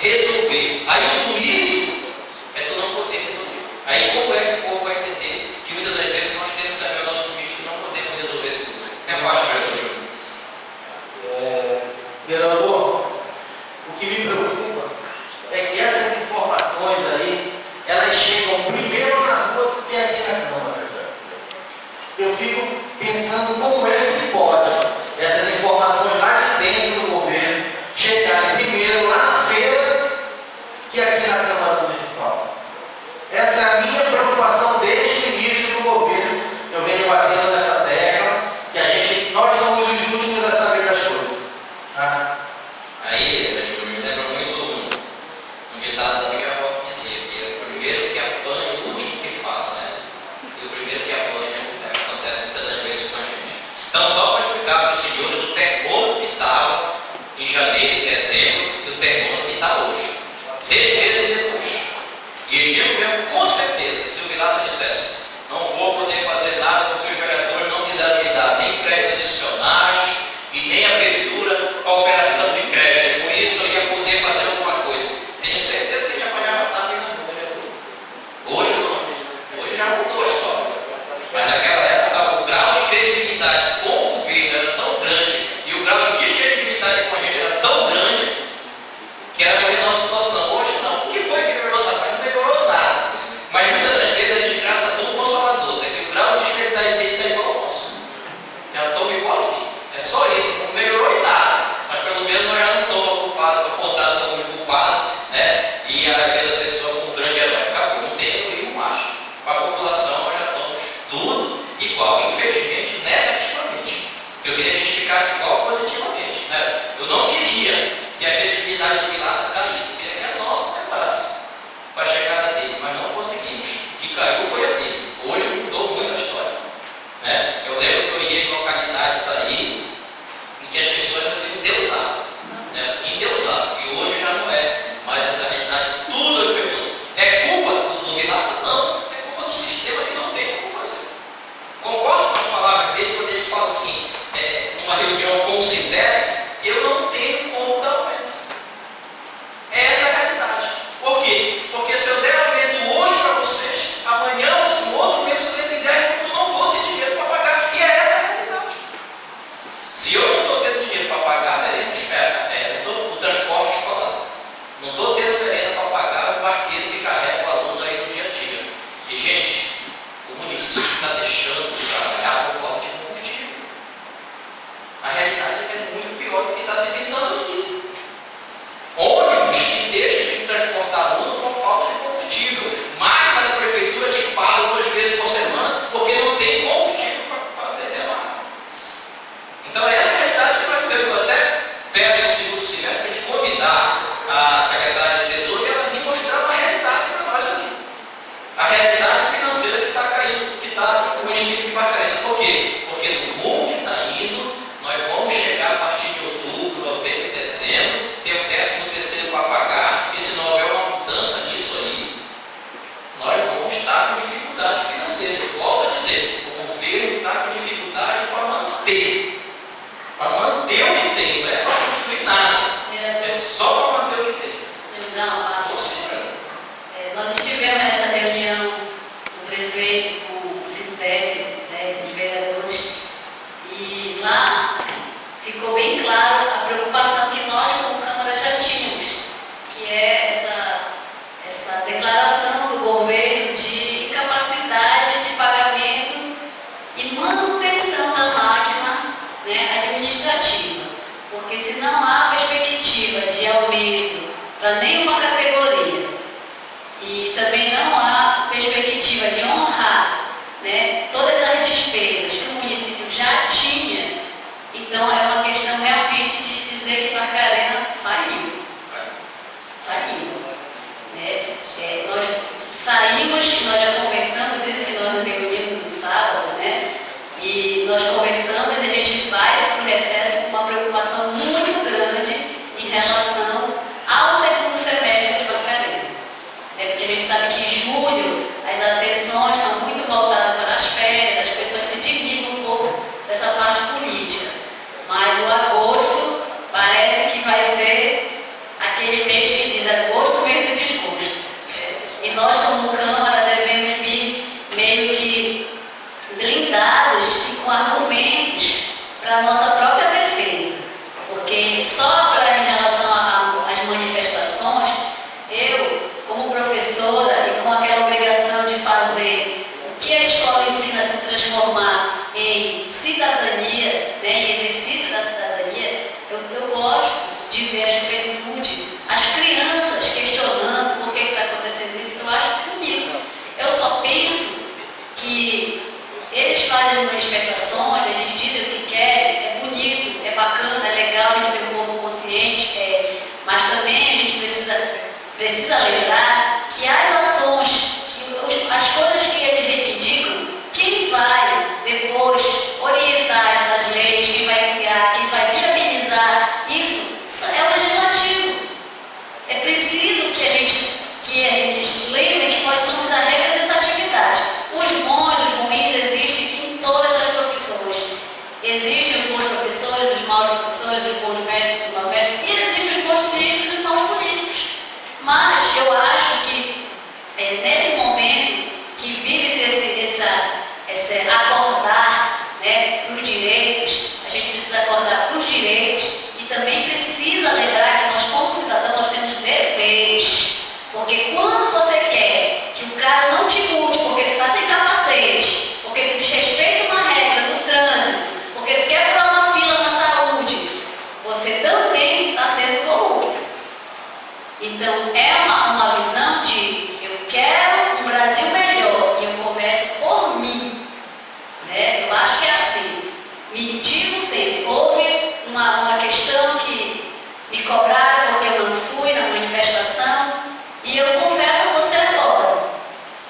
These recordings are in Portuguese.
resolver. Aí o doído é tu não poder resolver. Aí como é que o povo vai entender que muitas das vezes nós temos também o nosso limite que não podemos resolver tudo? Tem a parte mais hoje. Vereador, o que me preocupa é que essas informações aí, elas chegam primeiro na rua do que aqui na Câmara. Eu fico pensando como é que pode essas informações lá de dentro do governo chegarem primeiro lá na feira que aqui na Câmara Municipal. Essa é a minha preocupação desde o início do governo. Eu venho batendo nessa tecla que nós somos os últimos a saber das coisas. Tá? Aí, me lembra muito um ditado da minha avó que dizia que é o primeiro que apanha e o último que fala, né? E o primeiro que apanha acontece muitas vezes com a gente. Então, só para explicar para os senhores o termômetro que estava em janeiro e dezembro e o termômetro que está hoje. 6 meses depois. E eu digo mesmo, com certeza, se o Vilaça dissesse, não vou poder fazer nada porque os vereadores não quiseram me dar nem crédito adicionais e nem abertura a operação de crédito. Com isso eu ia poder fazer alguma coisa. Tenho certeza que a gente apanhava tarde no vereador. Hoje não. Hoje já mudou a história. Mas naquela época o grau de credibilidade com o governo era tão grande e o grau de descredibilidade com a gente era tão grande que era a nossa situação. Hoje não. O que foi que melhorou? Não melhorou nada. Mas muitas das vezes a desgraça do consolador, né? Que o grau de descredibilidade dele está igual ao nosso. Já estamos igualzinho. É só isso. Não melhorou em nada. Mas pelo menos nós já não estamos culpados, apontados como os culpados, né? E a da pessoa como um grande herói. Acabou. Não tem heroísmo macho. Para a população nós já estamos tudo igual. Infelizmente, negativamente. Eu queria que a gente ficasse igual positivamente. Né? Eu não queria que a credibilidade do Vilaça caísse. Eu queria que a nossa aumentasse para a chegada dele. Mas não conseguimos. O que caiu foi a dele. Hoje mudou muito a história. Né? Eu lembro que eu ia em localidades aí em que as pessoas endeusavam. Né? Endeusavam. E hoje já não é mais essa realidade. Tudo eu pergunto. É culpa do Vilaça? Não. É culpa do sistema que não tem como fazer. Concordo com as palavras dele quando ele fala assim, numa reunião considere, eu não tenho como dar aumento. Essa é a realidade. Por quê? Porque se eu der aumento hoje para vocês, amanhã ou no outro mês você tem ideia que eu não vou ter dinheiro para pagar. E é essa a realidade. Se eu não estou tendo dinheiro para pagar, o transporte escolar, não estou tendo merenda para pagar o barqueiro que carrega o aluno aí no dia a dia. E, gente, o município está deixando de trabalhar por falta de combustível. A realidade é que é muito pior do que está se pintando aqui. Ônibus que deixam de transportar aluno por falta de combustível. Máquina da prefeitura que paga 2 vezes por semana porque não tem combustível para atender a máquina. Então essa é a realidade que nós vivemos. Eu até peço ao segundo semestre para a gente convidar a secretária de Tesouro e ela vir mostrar uma realidade para nós aqui. A realidade financeira que está caindo, que está no município de Barcarena. Por quê? Porque no mundo que está indo, nós vamos chegar a partir de outubro, novembro e dezembro, ter o 13º para pagar, e se não houver uma mudança nisso aí, nós vamos estar com dificuldade financeira. Eu volto a dizer, o governo está com dificuldade para manter o que tem, não é para construir nada, é só para manter o que tem. Nós estivemos nessa reunião do prefeito com o Sintep, dos vereadores, e lá ficou bem claro a preocupação que nós, como Câmara, já tínhamos, que é essa declaração do governo de incapacidade de pagamento e manutenção da máquina, né, administrativa. Porque se não há perspectiva de aumento para nenhuma categoria e também não há perspectiva de honrar, né, todas as despesas que o município já tinha, então é uma questão realmente de dizer que Barcarena faliu. Né? Nós saímos, nós já conversamos isso, que nós nos reunimos no sábado, né? E nós conversamos e a gente vai para o recesso com uma preocupação muito grande em relação ao segundo semestre de Barcarena. Porque a gente sabe que em julho as atenções são muito voltadas para as férias, as pessoas se desligam um pouco dessa parte política. Mas o agosto parece que vai né, em exercício da cidadania, eu gosto de ver a juventude, as crianças questionando por que está acontecendo isso. Eu acho bonito. Eu só penso que eles fazem manifestações, eles dizem o que querem, é bonito, é bacana, é legal a gente ter um povo consciente, mas também a gente precisa lembrar que as ações, as coisas que eles reivindicam, quem vai depois orientar essas leis, quem vai criar, quem vai viabilizar isso é o legislativo. É preciso que eles lembrem que nós somos a representatividade. Os bons, os ruins existem em todas as profissões. Existem os bons professores, os maus professores, os bons médicos, os maus médicos, e existem os bons políticos e os maus políticos. Mas eu acho que nesse momento que vive-se esse acordar, né, para os direitos, a gente precisa acordar para os direitos e também precisa lembrar que nós, como cidadãos, nós temos deveres. Porque quando você quer que o cara não te multe porque tu está sem capacete, porque tu desrespeita uma regra no trânsito, porque tu quer furar uma fila na saúde, você também está sendo corrupto. Então é uma visão de eu quero um Brasil melhor e eu começo por mim. Né? Eu acho que é assim. Me digo sempre, houve uma questão que me cobraram porque eu não fui na manifestação. E eu confesso a você agora,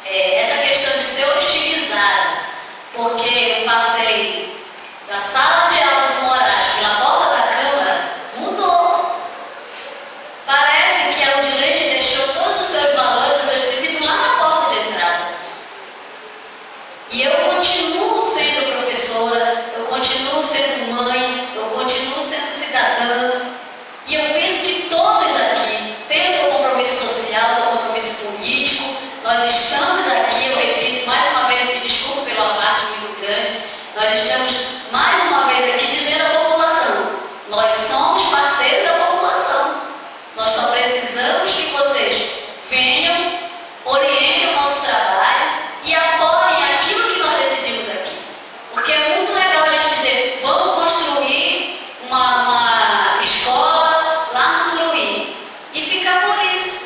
essa questão de ser hostilizada, porque eu passei da sala de aula do Moraes pela porta da Câmara, mudou. Parece que a Odilene deixou todos os seus valores, os seus princípios lá na porta de entrada. E eu continuo sendo professora, eu continuo sendo mãe, eu continuo sendo cidadã. E eu penso que todos aqui têm o seu compromisso social, o seu compromisso político. Nós estamos aqui, eu repito mais uma vez, me desculpo pela parte muito grande, nós estamos mais uma vez aqui dizendo à população, nós somos parceiros da população. Nós só precisamos que vocês venham, orientem o nosso trabalho e apoiem aquilo que nós decidimos aqui. Porque é muito legal a gente dizer, vamos construir uma escola lá no Turuí e ficar por isso.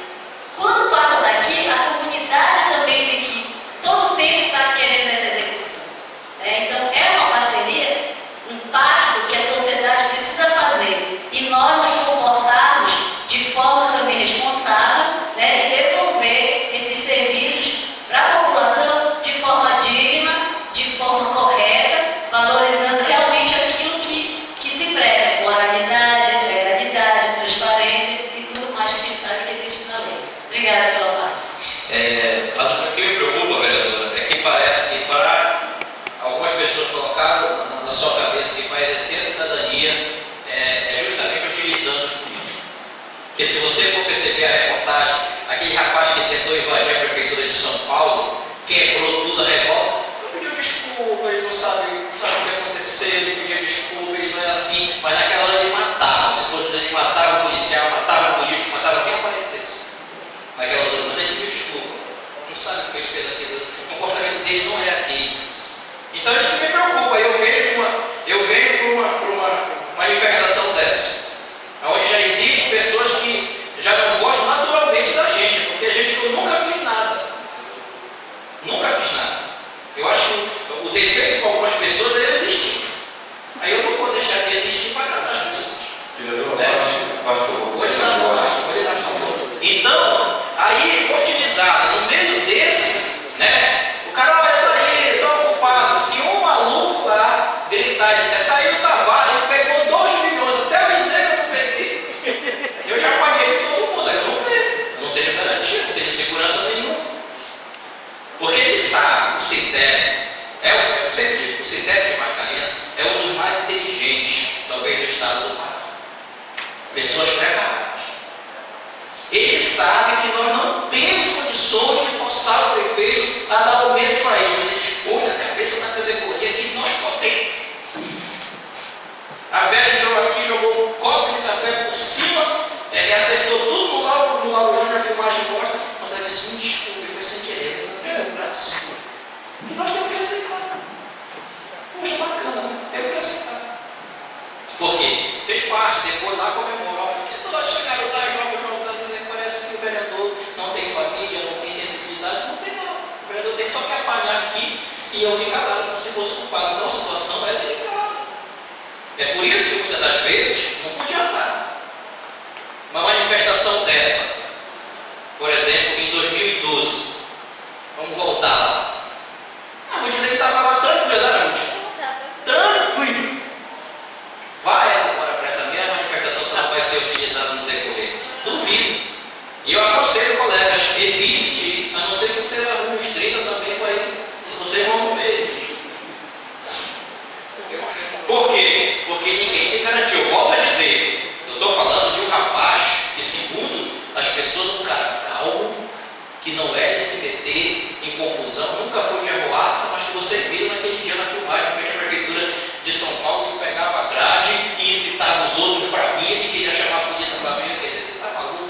Quando passa daqui, a comunidade também tem que todo tempo estar querendo essa execução. Então é uma parceria, um pacto que a sociedade precisa fazer e nós nos comportarmos de forma também responsável, né, e devolver esses serviços para a população de forma digna, de forma correta, valorizando realmente aquilo que se prega, moralidade, legalidade, transparência e tudo mais que a gente sabe que existe na lei. Obrigada pela parte. Mas o que me preocupa, vereadora, é que parece que para algumas pessoas colocaram na sua cabeça que para exercer a cidadania é justamente utilizando os políticos. Porque se você for perceber a reportagem, aquele rapaz que tentou invadir a prefeitura de São Paulo, quebrou tudo a revolta, ele pediu desculpa, ele não sabe o que aconteceu, ele pediu desculpa, ele não é assim, mas naquela hora ele matava. Se fosse ele matava o policial, matava o político, matava quem aparecesse. Naquela hora, mas ele pediu desculpa. Não sabe o que ele fez aquilo, o comportamento dele não é aquele. Então isso que me preocupa. Eu venho por uma manifestação dessa, onde já existem pessoas que já não gostam naturalmente da gente, porque a gente eu nunca fiz nada. Nunca fiz nada. Eu acho que o defeito com algumas pessoas deve existir. Aí eu não vou deixar de existir para agradar as pessoas. Então, aí, hostilizada, no meio desse, né? O cara, olha, tá aí, são ocupados. Se um maluco lá gritar e disser, tá aí o Tavares, ele pegou 2 milhões, até eu dizer que eu não perdi. Eu já paguei de todo mundo, aí eu não vejo. Eu não tenho garantia, não tenho segurança nenhuma. Porque ele sabe, o CITEB, eu sempre digo, o CITEB de Macarena é um dos mais inteligentes, talvez, do estado do Pará. Pessoas preparadas. Ele sabe que nós não temos condições de forçar o prefeito a dar aumento para ele, mas a gente põe na cabeça da categoria que nós podemos. A velha entrou aqui, jogou um copo de café por cima, ele acertou tudo no Lauro Júnior, a filmagem mostra, mas ela disse, me desculpe, foi sem querer. E nós temos que aceitar. Poxa, bacana, né? Temos que aceitar. Por quê? Fez parte, depois lá comemorou. Olha, que toda essa garota jogando, parece que o vereador não tem família, não tem sensibilidade, não tem nada. O vereador tem só que apanhar aqui e eu vim calado como se fosse culpado. Então a situação é delicada. É por isso que muitas das vezes não podia andar. Uma manifestação dessa, por exemplo, em 2012, vamos voltar lá. A Rudinei estava lá tranquila, era tranquilo. Vai ela agora para essa mesma manifestação, se não vai ser utilizada no decorrer. Duvido. E eu aconselho, colegas, evite de ir, a não ser que vocês arrumem uns 30 também para ir, vocês vão comer. Por quê? Porque ninguém tem garantia. Eu volto a dizer, eu estou falando de um rapaz que, segundo as pessoas, um cara calmo, que não é de se meter em confusão, nunca foi de arruaça, mas que vocês viram naquele dia na filmagem, frente à prefeitura de São Paulo, que pegava a grade e incitava os outros para vir e queria chamar a polícia para vir. Quer dizer, está maluco?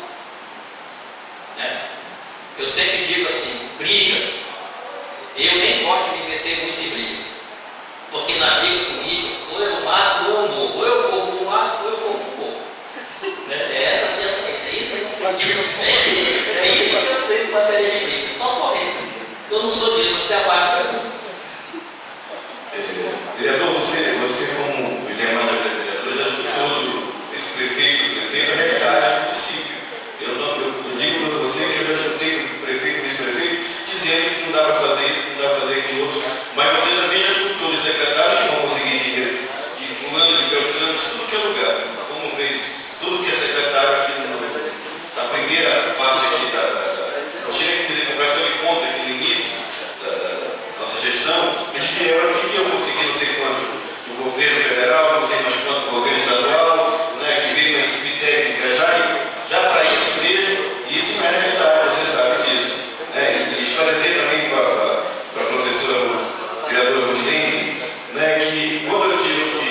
Né? Eu sempre digo assim, briga. Eu nem gosto de me meter muito em briga. Porque na briga comigo, ou eu mato ou eu morro. Ou eu corro um lado ou eu corro pro morro. Né? É essa a minha saída. É isso que eu sei. É isso que eu sei de matéria de briga. Só correr. Eu não sou disso, mas tem a parte para mim. Vereador, você como demanda vereador, já escutou esse prefeito, a realidade é do município. Eu digo para você que eu já escutei o prefeito, vice-prefeito, dizendo que não dá para fazer isso, não dá para fazer aquilo outro, mas você também já escutou os secretários que vão conseguir dinheiro de fulano, de Beltrano, de tudo que é lugar, como fez tudo que é secretário aqui na primeira parte aqui eu tinha que dizer, prestação de conta aqui no início da nossa gestão, eles vieram aqui que eu consegui não sei quanto do governo federal, não sei mais quanto do governo estadual, né, que veio uma equipe técnica já para isso mesmo, e isso não é realidade, você sabe disso. Né? E esclarecer também para a professora criadora Rudinei, né, que quando eu digo que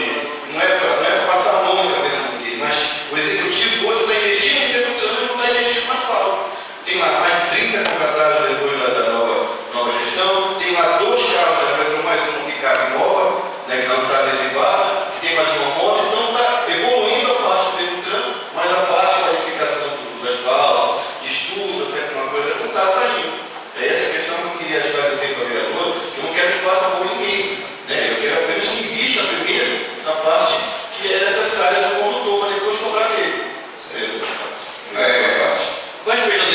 não é para passar a mão na cabeça de ninguém, mas o executivo hoje está investindo em Beltrano e não está investindo na FAO. Tem lá mais de 30 contratados depois da nova gestão, tem lá 2 carros, já mais uma picape nova, né, que não está adesivada, que tem mais uma moto, então está evoluindo a parte do Beltrano, mas a parte de qualificação do asfalto, de estudo, até uma coisa, não está saindo. É essa questão que eu queria esclarecer para o vereador, que eu não quero que passe a mão ninguém. Né? Eu quero apenas que invista primeiro na parte que é necessária do condutor para depois cobrar dele. Mas, Pedro,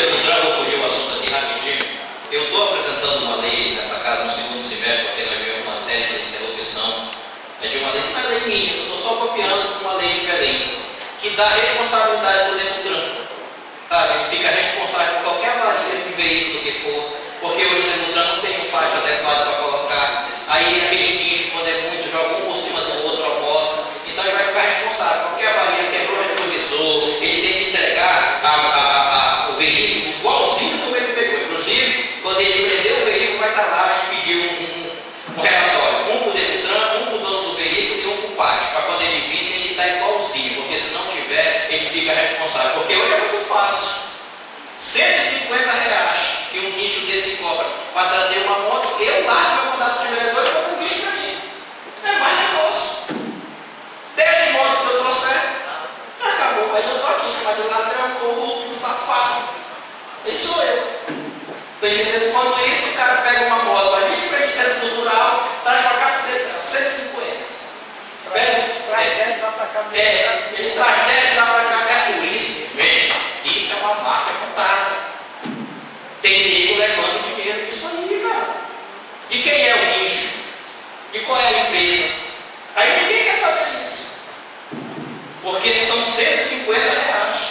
vou fugir o assunto aqui rapidinho. Eu estou apresentando uma lei nessa casa no segundo semestre, porque nós tivemos uma série de interrupção de uma lei que não é lei minha, eu estou só copiando uma lei de Belém, que dá responsabilidade do Demutran. Sabe? Ele fica responsável por qualquer avaria de veículo que for, porque hoje o Demutran não tem um pátio adequado para colocar. Aí aquele guincho, quando é muito, joga um por cima do outro a moto. Então ele vai ficar responsável. Qualquer avaria, quebrou o retrovisor, ele tem que entregar o veículo igualzinho como ele pegou. Inclusive, quando ele prender o veículo, vai estar lá a pedir um relatório. Um para o Demutran, um para o dono do veículo e um para o pátio. Para quando ele vir, ele está igualzinho. Porque se não tiver, ele fica responsável. Porque hoje é muito fácil. R$150 que um guincho desse cobra para trazer uma moto, eu largo meu mandato de vereador e compro um guincho para mim. É mais negócio. 10 motos que eu trouxer, acabou. Aí eu estou aqui chamado de ladrão, corrupto, safado. Esse sou eu. Quando isso, o cara pega uma moto ali em frente ao centro cultural, traz para cá, 150. Ele traz 10 lá para cá, é por isso, veja, isso é uma máfia montada. Tem nego levando dinheiro disso aí, cara. E quem é o guincho? E qual é a empresa? Aí ninguém quer saber disso. Porque são R$150.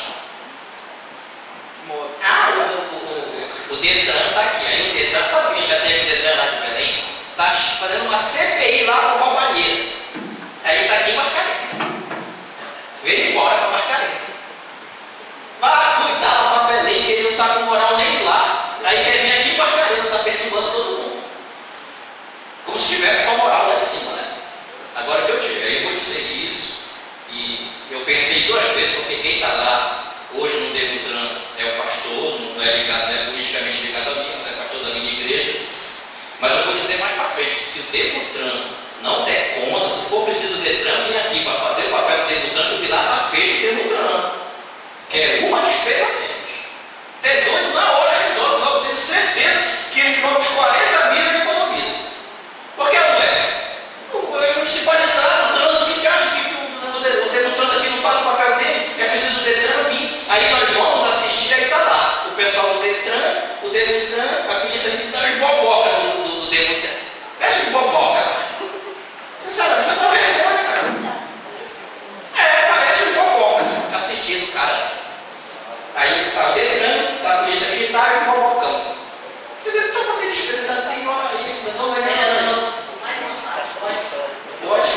O Detran está aqui. Aí o Detran, sabe que já teve o Detran lá de Belém? Está fazendo uma CPI lá para o roubalheiro. Aí ele está aqui em Mascarenhas. Veio embora para Mascarenhas. Vá cuidar lá para Belém, que ele não está com moral nem lá. Aí ele vem aqui em Mascarenhas, está perturbando todo mundo. Como se tivesse com a moral lá em cima, né? Agora que eu digo, aí eu vou dizer isso. E eu pensei 2 vezes, porque quem está lá hoje no Demutran é o pastor, não é ligado, não é politicamente ligado a mim, mas é pastor da minha igreja. Mas eu vou dizer mais para frente que se o Demutran não der conta, se for preciso o Detran vir aqui para fazer o papel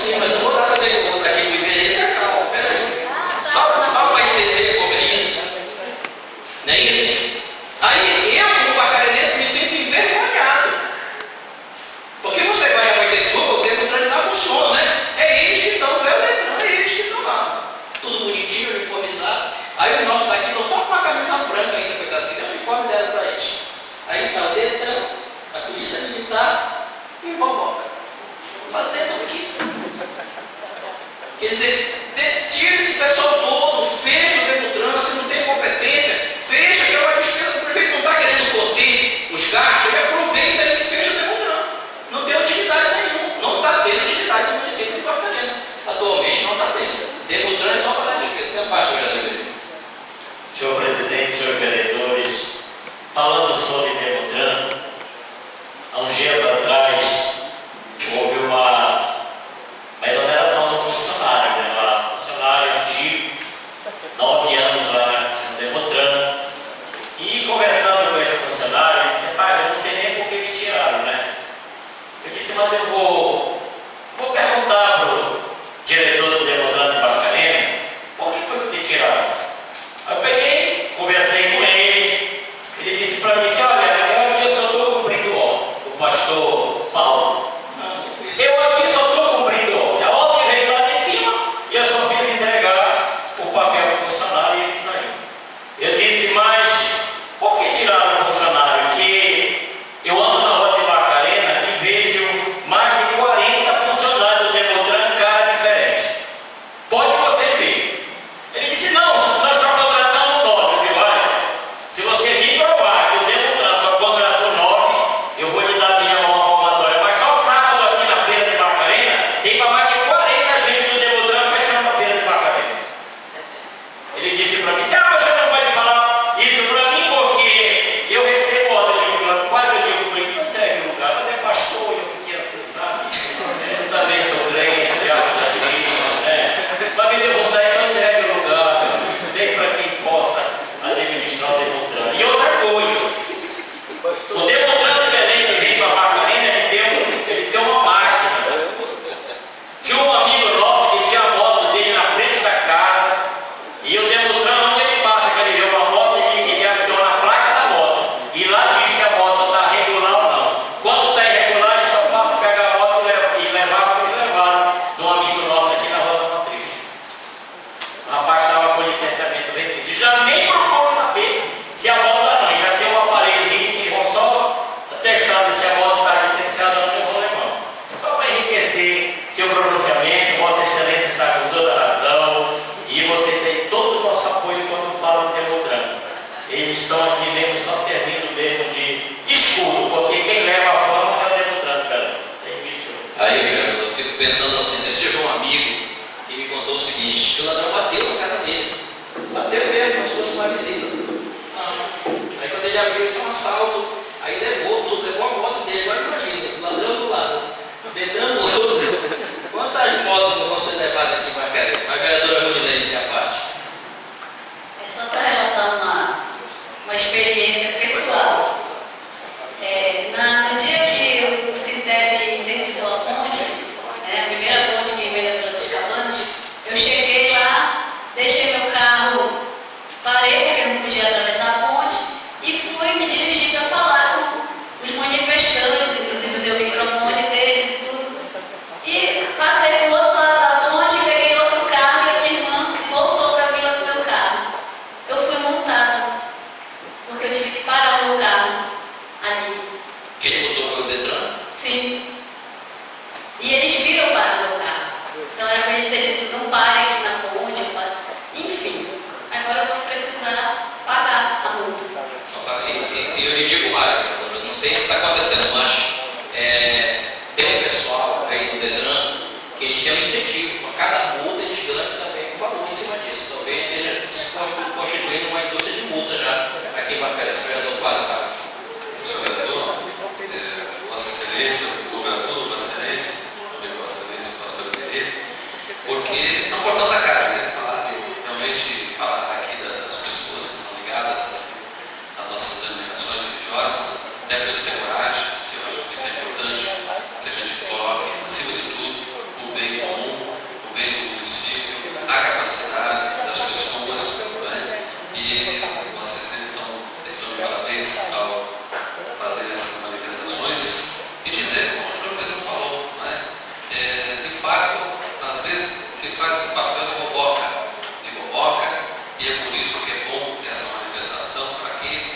sim, mas não vou dar para ele conta aqui do endereço, é calma, peraí. Só para entender como é isso. Não é isso? Aí eu, como bacarenense, me sinto envergonhado. Porque você vai a Boituva, o Demutran ainda funciona, né? É eles que estão, é eles que estão lá. Tudo bonitinho, uniformizado. Aí o nosso daqui não só com uma camisa branca ainda, coitado, que tem um uniforme dela para eles. Aí está o Detran, a polícia militar e o Boboca. Fazendo o quê? Quer dizer, tira esse pessoal todo, fecha o Demutran, se não tem competência, fecha, que é uma despesa que o prefeito não está querendo conter os gastos, ele aproveita e fecha o Demutran. Não tem utilidade nenhuma, não está tendo utilidade no município de Barcarena. Atualmente não está tendo. Demutran é só para dar despesa. Tem a parte, vereador. Senhor presidente, senhores vereadores, falando sobre Demutran, há uns dias atrás houve uma exoneração do funcionário, né? Um funcionário antigo, 9 anos lá no Demutran, e conversando com esse funcionário, ele disse: pai, eu não sei nem por que me tiraram, né? Eu disse: mas eu vou perguntar para o diretor do Demutran de Barcarena por que foi que te tiraram. Aí eu peguei, conversei com ele disse para mim: olha, eu aqui eu só estou cumprindo ordem, o pastor Paulo. Eu aqui só estou cumprindo ordem. A ordem veio lá de cima e eu só fiz entregar o papel para o funcionário e ele saiu. Eu disse: mas por que tiraram o funcionário? Que eu ando na rua de Barcarena e vejo mais de 40 funcionários do Demutran, cara diferente. Pode você ver. Ele disse: não, nós só contratamos 9. Eu digo: olha, se você me provar que o Demutran só contratou 9, eu vou lhe dar minha mão arrumatória. Mas só sábado aqui na feira de Barcarena tem para mais de 40 gente do Demutran fechando a feira de Barcarena. Ele disse para mim: você não pode falar isso para mim porque eu recebo ordem de lugar. Quase eu digo para ele: não entregue o lugar, mas é pastor. Eu fiquei assim, sabe? Eu também sou crente, diabo da igreja, né? Mas me deu vontade, então entregue o lugar, dê para quem possa administrar o Demutran. E outra coisa, o Demutran de Belém que vem para a Barcarena, ele tem uma máquina. Tinha um amigo nosso que tinha a moto dele na frente da casa, e o Demutran, onde ele passa, que ele vê uma moto, ele aciona a placa da moto, e lá diz se a moto está regular ou não. Quando está irregular, ele só passa, pega a moto e levar para os levados de um amigo nosso aqui na Rua da Matriz. O rapaz estava com licenciamento vencido. Já nem procurou saber se a moto está não. Já tem um aparelhozinho que vão só testando se a moto está licenciada ou não, eu vou levar. Só para enriquecer seu pronunciamento, Vossa Excelência está com toda a razão e você tem todo o nosso apoio quando fala do Demutran. Eles estão aqui mesmo só servindo mesmo de escudo, porque quem leva a forma é o Demutran, cara. Tem vídeo. Aí, vereador, eu fico pensando assim, eu tive um amigo que me contou o seguinte, que o ladrão bateu na casa dele. Bateu mesmo, como se fosse uma visita. Aí quando ele abriu, isso é um assalto, aí levou tudo, levou a moto dele. Agora imagina, o ladrão do lado, vendendo tudo. Quantas motos não vão ser levadas aqui para Barcarena? A vereadora Rudinei tem a parte. É só para relatar uma experiência pessoal. No dia que o Sintep interditou a ponte, a primeira ponte que veio da dos Cabanos, eu cheguei lá, deixei meu carro, parei porque eu não podia atravessar a ponte e fui me dirigir para falar com os manifestantes, inclusive usei o microfone deles e tudo. E passei para o outro lado da ponte e peguei isso que é bom essa manifestação, para que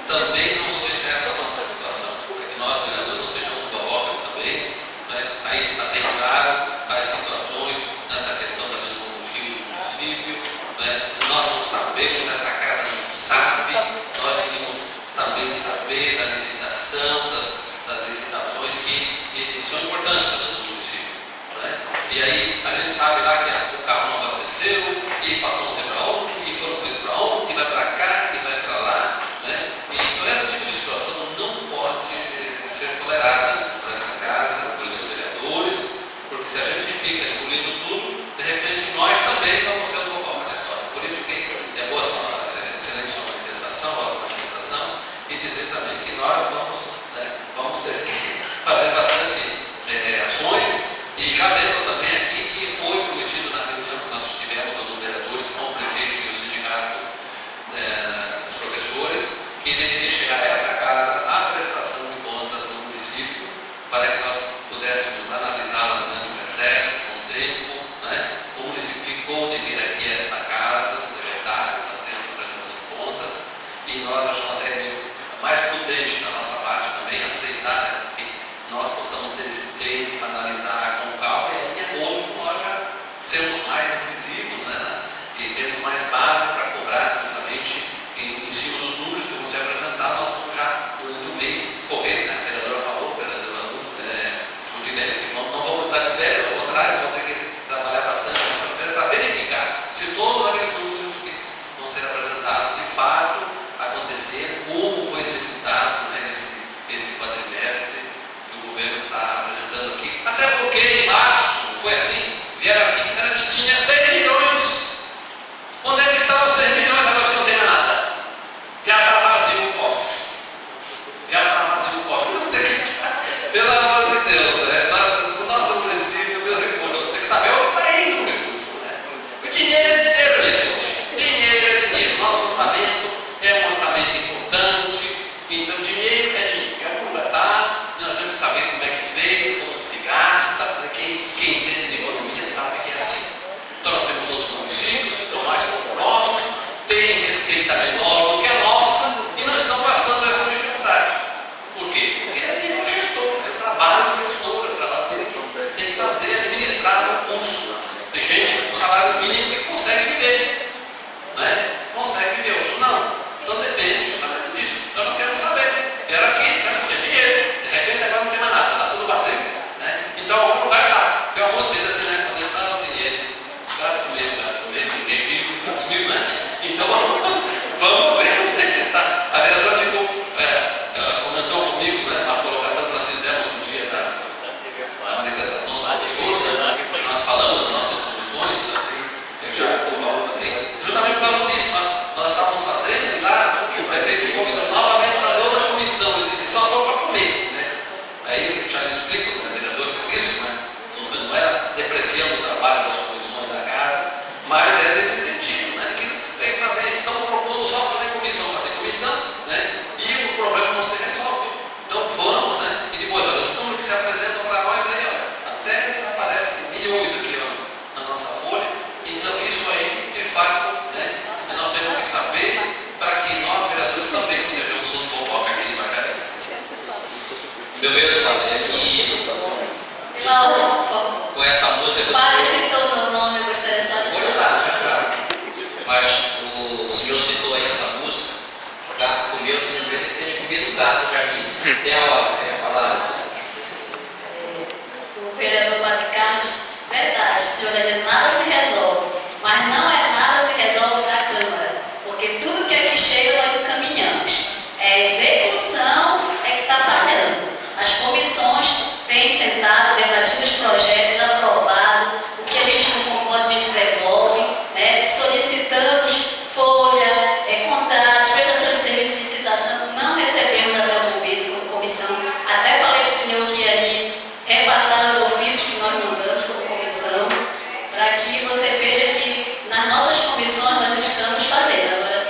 também não seja essa a nossa situação, para que nós, vereadores, não sejamos babocas também, né? Aí está bem claro as situações, nessa questão também do combustível do município, né? Nós não sabemos, essa casa não sabe, nós devemos também saber da licitação, das licitações que são importantes para dentro do município, né? E aí a gente sabe lá que o carro não abasteceu, e passou não sei para onde, e foram feitos para onde, e vai para cá, e vai para lá, né? Então esse tipo de situação não pode ser tolerada por essa casa, por esses vereadores, porque se a gente fica engolindo tudo, de repente nós também vamos ser o foco da história. Por isso que é boa essa excelente sua manifestação, vossa manifestação, e dizer também que nós vamos ter que fazer bastante ações, e já lembro também aqui que foi prometido na reunião que nós tivemos alguns vereadores com o prefeito e o sindicato dos professores, que deveria chegar a essa casa a prestação de contas do município, para que nós pudéssemos analisá-la durante o recesso, com o tempo, né? O município ficou de vir aqui a esta casa, o secretário, fazer essa prestação de contas, e nós achamos até meio mais prudente da nossa parte também aceitar, né, que nós possamos ter esse tempo para analisar com calma, e aí é novo nós já sermos mais decisivos, né, e termos mais base para cobrar justamente em cima dos números que vão ser apresentados. Nós vamos já durante o mês correr, né? A vereadora falou, a vereadora o direito, que não vamos estar de férias, ao contrário, vamos ter que trabalhar bastante nessas férias para verificar se todos aqueles números que vão ser apresentados de fato aconteceram, como foi executado, né, esse quadrimestre que o governo está apresentando aqui. Até porque em março foi assim, vieram aqui e disseram que tinha 6 milhões. Onde é que estão os 6 milhões agora que não tem nada? Já está vazio o cofre. Já está vazio o cofre. Não tem. Pelo amor de Deus, né? O nosso município, meu recurso, tem que saber onde está indo o recurso, né? O dinheiro é dinheiro, gente. Dinheiro é dinheiro. Nosso orçamento é um orçamento importante. Então, dinheiro é dinheiro. É um lugar, tá? Nós temos que saber como é que veio, como se gasta. Quem entende de economia sabe que é assim. Então, nós temos outros municípios que são mais populosos, têm receita menor do que a nossa e não estão passando essa dificuldade. Por quê? Porque é o gestor, é o trabalho do gestor, é o trabalho dele que tem que fazer, administrar o recurso. Tem gente com salário mínimo que consegue viver, né? Consegue viver, outros não. Então depende justamente disso. Então não quero saber. Quero aqui, sabe, tinha dinheiro. De repente agora não tem mais nada, está tudo vazio, né? Então algum lugar lá. Porque a música diz assim, né? Quando está no dinheiro. Gato mesmo, ninguém viu, assumiu, né? Então, vamos ver onde é que está. A vereadora ficou, comentou comigo, né, a colocação que nós fizemos no dia da manifestação dos professores, né? Nós falamos das nossas comissões, eu já falou também, justamente por causa disso, nós estávamos fazendo, e lá o prefeito convidou novamente a fazer outra comissão, ele disse, só for para comer, né? Aí eu já lhe explico, né, vereador, por isso, né? Você não era depreciando o trabalho das comissões da casa, mas é nesse sentido, né? Que tem que fazer, estamos propondo só fazer comissão, né? E o problema não se resolve. Então vamos, né? E depois, olha, os números que se apresentam para nós aí, olha, até desaparecem milhões aqui, ó, na nossa folha. Então isso aí, de fato, né? Nós temos que saber para que nós, vereadores, também não sejamos um fofoca aqui de Macaé. Meu vereador Padre, aqui Laura, por favor. com essa música. Padre citou meu nome, eu gostaria só de Olha lá, né, cara? Mas o senhor citou aí essa música, o gato comeu, eu tenho medo que tenha comido o gato já aqui. Tem a hora, tem a palavra. o vereador Padre Carlos. Verdade, o senhor está dizendo nada se resolve, mas não é nada se resolve na Câmara, porque tudo que aqui chega nós encaminhamos. É a execução é que está falhando. As comissões têm sentado, debatido os projetos, aprovado, o que a gente não concorda a gente devolve, né? Solicitamos folha, contratos, prestação de serviço de licitação, não recebemos até o momento como comissão. Até falei para o senhor que ia ali repassar os ofícios que nós mandamos como comissão, para que você veja que nas nossas comissões nós estamos fazendo. Agora,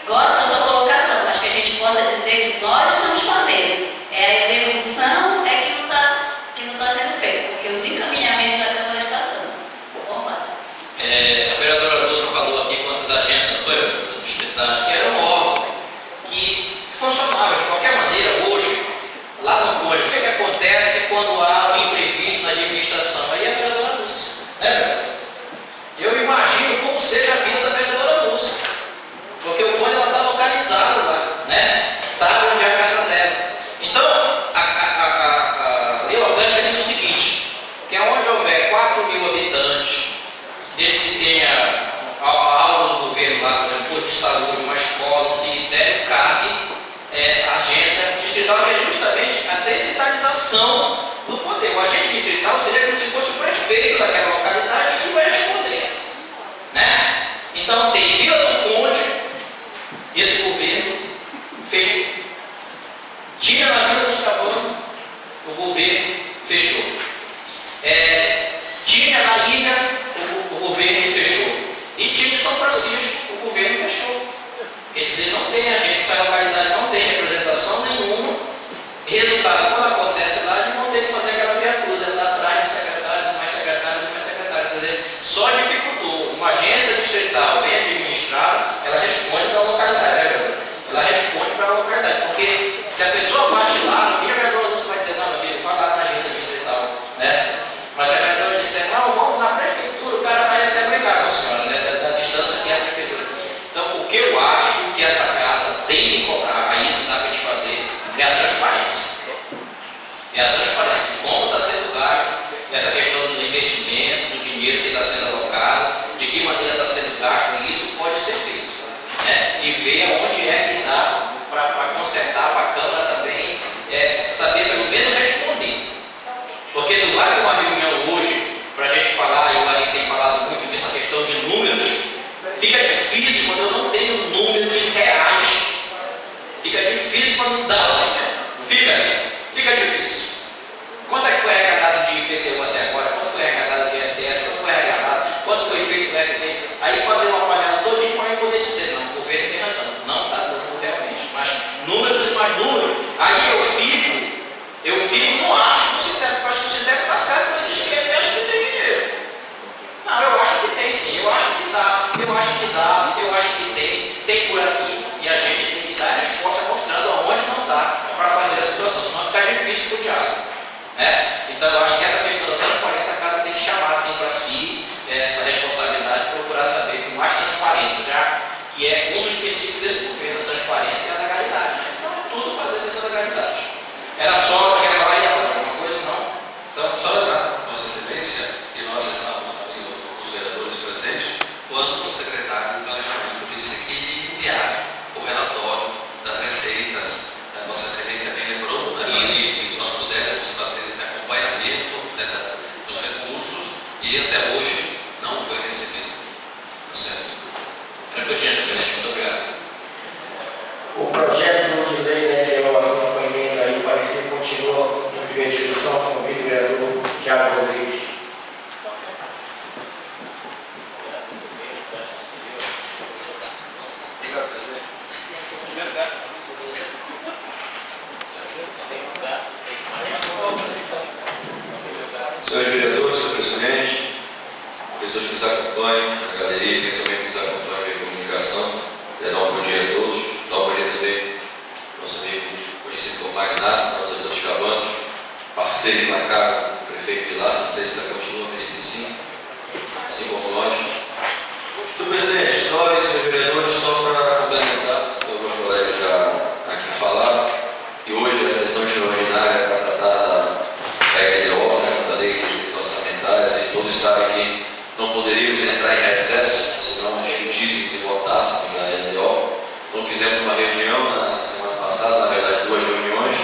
gosto da sua colocação, mas que a gente possa dizer que nós estamos fazendo. É a execução é que não está sendo feita, porque os encaminhamentos da Câmara estão dando. Vamos lá. A vereadora vereadora só falou aqui quantas agências, não foi? Distritais, que eram órgãos que funcionavam de qualquer maneira. Hoje, lá no Conde, o que acontece quando há um imprevisto na administração? Aí é a vereadora Lúcia, né? Eu imagino como seja a vida da vereadora Lúcia, porque o Conde está localizado lá, né? Sabe onde é a casa dela. Então, a lei orgânica diz o seguinte, que é onde houver 4.000 habitantes, desde que tenha algo do governo lá, por exemplo, posto de saúde, uma escola, um cemitério, cabe a agência distrital, que é justamente a descentralização do poder. O agente distrital seria como se fosse o prefeito daquela localidade e vai responder, né? Então tem Vila do Conde, esse governo fechou. Tinha na Vila dos Cabanos, o governo fechou. Tinha na ilha, o governo fechou. E tinha em São Francisco, o governo fechou. Quer dizer, não tem agência, essa localidade não tem representação nenhuma. Resultado, quando acontece lá, eles vão ter que fazer aquela via cruz, andar atrás de secretários, mais secretários e mais secretários. Quer dizer, só dificultou. Uma agência distrital bem administrada, ela responde para a localidade, né? Ela responde para a localidade. Porque se a pessoa bate lá, ninguém vai dizer, não, meu filho, vai lá na agência distrital, né? Mas se a vereadora disser, não, vamos na prefeitura, o cara vai até brigar com a senhora, né? Da distância que é a prefeitura. Então, o que eu acho que essa casa tem que cobrar, aí isso dá para a gente fazer, é a transparência. É a transparência de como está sendo gasto, essa questão dos investimentos, do dinheiro que está sendo alocado, de que maneira está sendo gasto, e isso pode ser feito, né? E ver aonde é que dá para consertar, para a Câmara também saber pelo menos responder. Porque não vale uma reunião hoje para a gente falar, e o Marinho tem falado muito nisso, a questão de números, fica difícil quando eu não tenho números reais. Fica difícil quando dá, né? Fica difícil. Quanto é que foi arrecadado de IPTU até agora? Quanto foi arrecadado de ISS? Quanto foi arrecadado? Quanto foi feito do FP? Aí fazer uma palhada todinha para eu poder dizer, não, o governo tem razão, não está dando realmente. Mas números e mais números, aí eu fico, não acho que o Sintep, acho que o Sintep está certo quando ele diz que acho que tem dinheiro. Não, eu acho que tem sim, eu acho que dá, eu acho que tem por aqui, e a gente tem que dar a resposta mostrando aonde não dá para fazer a situação, senão fica difícil para o diálogo, né? Então eu acho que essa questão da transparência a casa tem que chamar assim para si essa responsabilidade, procurar saber com mais transparência, já que é um dos princípios desse governo, a transparência e a legalidade, né? Então tudo fazer dentro da legalidade. Era só querer falar e alguma coisa, não? Então, só lembrar, Vossa Excelência, que nós estávamos também, os vereadores presentes, quando o secretário do Planejamento disse que ia enviar o relatório das receitas, Vossa Excelência bem lembrou, né, para que nós pudéssemos fazer esse acompanhamento, né, dos recursos, e até hoje não foi recebido. Tá certo? Era que eu tinha, muito obrigado. O projeto de lei, né, de elevação com a emenda aí, parece que continua em primeira discussão com o vereador Thiago Rodrigues. Senhores vereadores, senhor presidente, pessoas que nos acompanham na galeria, principalmente que nos acompanham em comunicação, dar um bom dia a todos, dar um bom dia também ao nosso amigo conhecido como Magnato, para os habitantes de Cabanos, parceiro emplacado do prefeito de Laço, não sei se ainda continua, acredito que sim, assim como nós. Senhor presidente, só senhores vereadores, só para complementar, alguns colegas já aqui falaram, que hoje a sessão extraordinária para tratar da LDO, né, da lei de leis orçamentárias, e todos sabem que não poderíamos entrar em recesso, se não discutíssemos e votássemos a LDO. Então fizemos uma reunião na semana passada, na verdade 2 reuniões,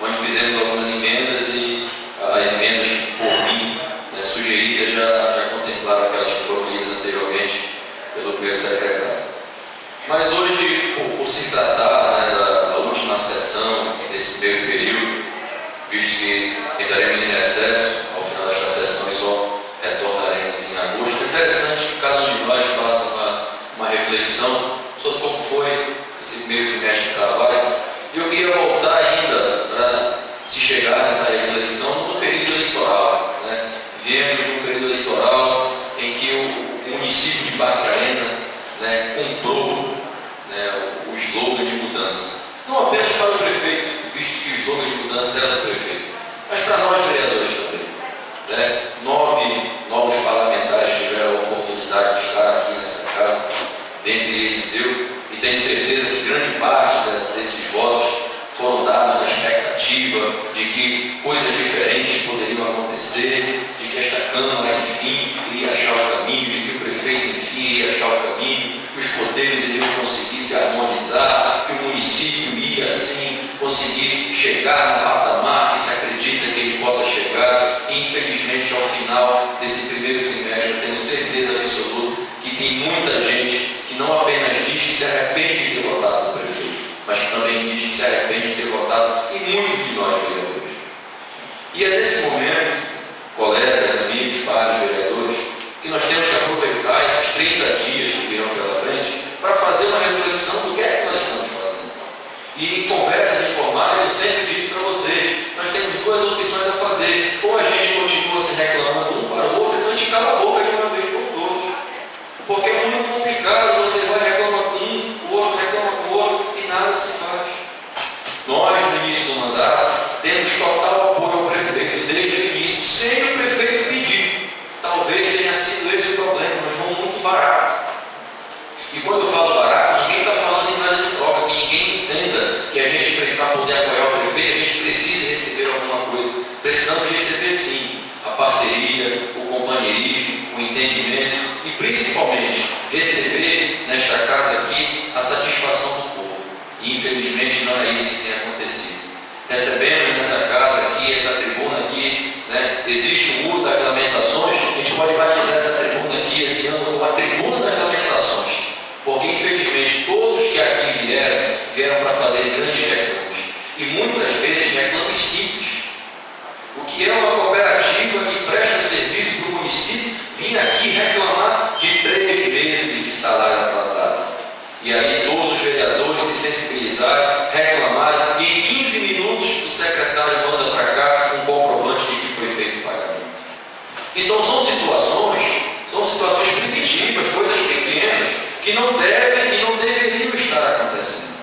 onde fizemos algumas emendas e as emendas por mim, né, sugeridas, já contemplaram aquelas que foram lidas anteriormente pelo primeiro secretário. Mas hoje, por se tratar, né, da última sessão desse primeiro período, visto que entraremos em recesso ao final desta sessão e só retornaremos em agosto, é interessante que cada um de nós faça uma reflexão sobre como foi esse primeiro semestre de trabalho. E eu queria voltar ainda para se chegar nessa reflexão no período eleitoral, né? Viemos de um período eleitoral em que o município de Barcarena né, comprou, né, o slogan de mudança. Não apenas para o prefeito, visto que o slogan de mudança era do prefeito, mas para nós vereadores também. Né? 9 novos parlamentares tiveram a oportunidade de estar aqui nessa casa, dentre eles eu, e tenho certeza que grande parte desses votos foram dados na expectativa de que coisas diferentes poderiam acontecer, de que esta Câmara, enfim, iria achar o caminho, de que o prefeito, enfim, iria achar o caminho, que os poderes iriam conseguir se harmonizar, que o município ia, assim, conseguir chegar no patamar que se acredita que ele possa chegar. E, infelizmente, ao final desse primeiro semestre, eu tenho certeza absoluta que tem muita gente que não apenas diz que se arrepende de ter votado no prefeito, mas que também diz que se arrepende de ter votado em muitos de nós vereadores. E é nesse momento, colegas, amigos, pares, vereadores, que nós temos que aproveitar esses 30 dias que virão pela frente para fazer uma reflexão do que é que nós estamos fazendo. E em conversas informais, eu sempre disse para vocês, nós temos 2 opções a fazer. Ou a gente continua se reclamando um para o outro, ou a gente cala a boca de uma vez por todas. Porque é muito complicado, você vai reclamar com um, o outro reclama com o outro e nada se faz. Nós, no início do mandato, temos total apoio ao prefeito, desde o início, sem o prefeito pedir. Talvez tenha sido esse o problema, nós vamos muito barato. E quando eu falo barato, ninguém está falando em nada de troca, que ninguém entenda que a gente, para poder apoiar o prefeito, a gente precisa receber alguma coisa. Precisamos receber sim a parceria, o companheirismo, o entendimento e principalmente receber nesta casa aqui a satisfação do povo. E infelizmente não é isso que tem acontecido. Recebemos nessa casa aqui, essa tribuna aqui, né? Existe o muro das lamentações, a gente pode batizar essa tribuna aqui esse ano como a tribuna das lamentações, porque infelizmente todos que aqui vieram para fazer grandes reclames, e muitas vezes reclames simples. O que é uma cooperativa que presta serviço para o município, vim aqui reclamar de 3 meses de salário atrasado. E aí todos os vereadores se sensibilizaram, reclamaram, e em 15 minutos o secretário manda para cá um comprovante de que foi feito o pagamento. Então são situações primitivas, coisas pequenas, que não devem e não deveriam estar acontecendo.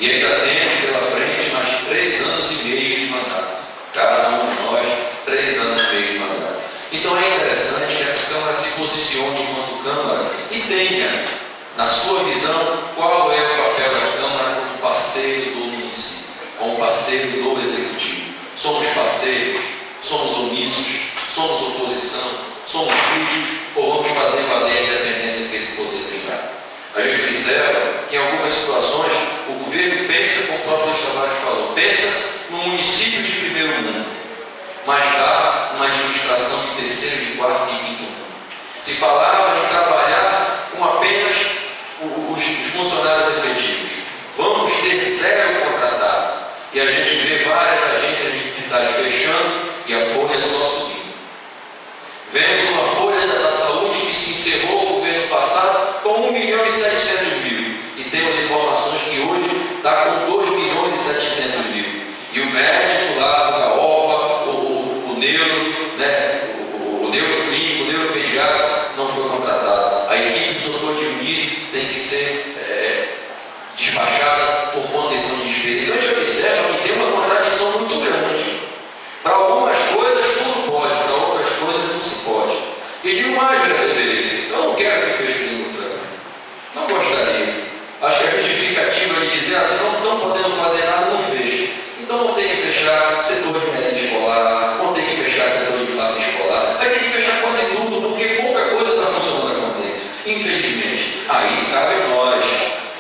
E ainda temos pela frente mais 3 anos e meio de mandato. Cada um de nós, 3 anos e meio de mandato. Então é interessante que essa Câmara se posicione enquanto Câmara e tenha, na sua visão, qual é o papel da Câmara como parceiro do município, como parceiro do Executivo. Somos parceiros, somos omissos, somos oposição, somos críticos ou vamos fazer valer a independência que esse poder nos dá. A gente observa que em algumas situações o governo pensa, como o próprio Luiz Tavares falou, pensa no município de primeiro mundo, mas dá uma administração de terceiro, de quarto e de quinto mundo. Se falava em trabalhar com apenas os funcionários efetivos, vamos ter 0 contratado. E a gente vê várias agências de hospitais fechando e a folha só subindo. Vemos uma folha da saúde que se encerrou no governo passado com 1.700.000. E temos informações que hoje está com 2.700.000. E o médico lá, o GAOPA, o neuro, né, o neuroclínico, o neuropediatra não foi contratado. A equipe do Dr. Dionísio tem que ser despachada por contenção de despesa. Então a gente observa que tem uma contradição muito grande. Para algumas coisas tudo pode, para outras coisas não se pode. E digo mais, vereador Pereira, eu não quero que feche nenhum programa. Não gostaria. Acho que a justificativa de dizer, vocês não estão podendo fazer nada, não feche. Então vão ter que fechar setor de merenda escolar, vão ter que fechar setor de classe escolar, vai ter que fechar quase tudo, porque pouca coisa está funcionando a contento. Infelizmente, aí cabe a nós.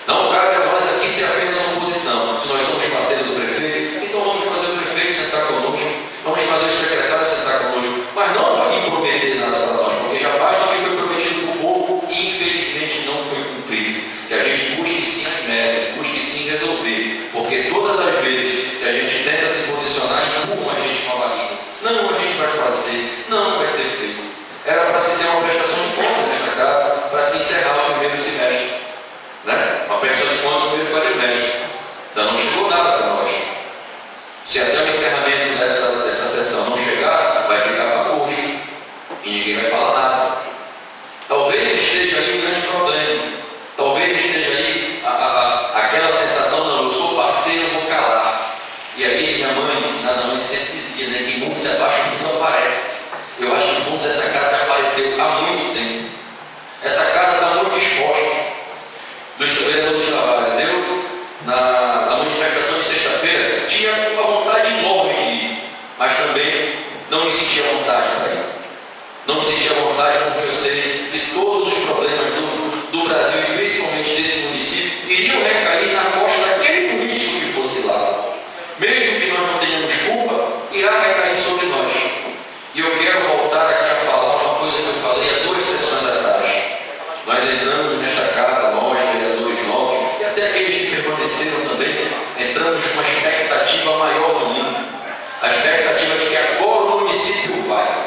Não cabe a nós aqui ser apenas uma oposição. Se nós somos parceiros do prefeito, então vamos fazer o prefeito sentar conosco, vamos fazer os secretários sentar conosco, mas não para vir prometer nada para nós, porque já basta o que foi prometido para o povo e infelizmente não foi cumprido. Que a gente busque sim as metas, busque sim resolver, porque todas as vezes que a gente tenta se posicionar, empurram a gente com a barriga. Não, a gente vai fazer, não vai ser feito. Era para se ter uma prestação de conta nesta casa, para se encerrar o primeiro semestre. iriam recair na costa daquele político que fosse lá. Mesmo que nós não tenhamos culpa, irá recair sobre nós. E eu quero voltar aqui a falar uma coisa que eu falei há 2 sessões atrás. Nós entramos nesta casa, nós, vereadores novos, e até aqueles que permaneceram também, entramos com uma expectativa maior do mundo. A expectativa de que agora o município vai.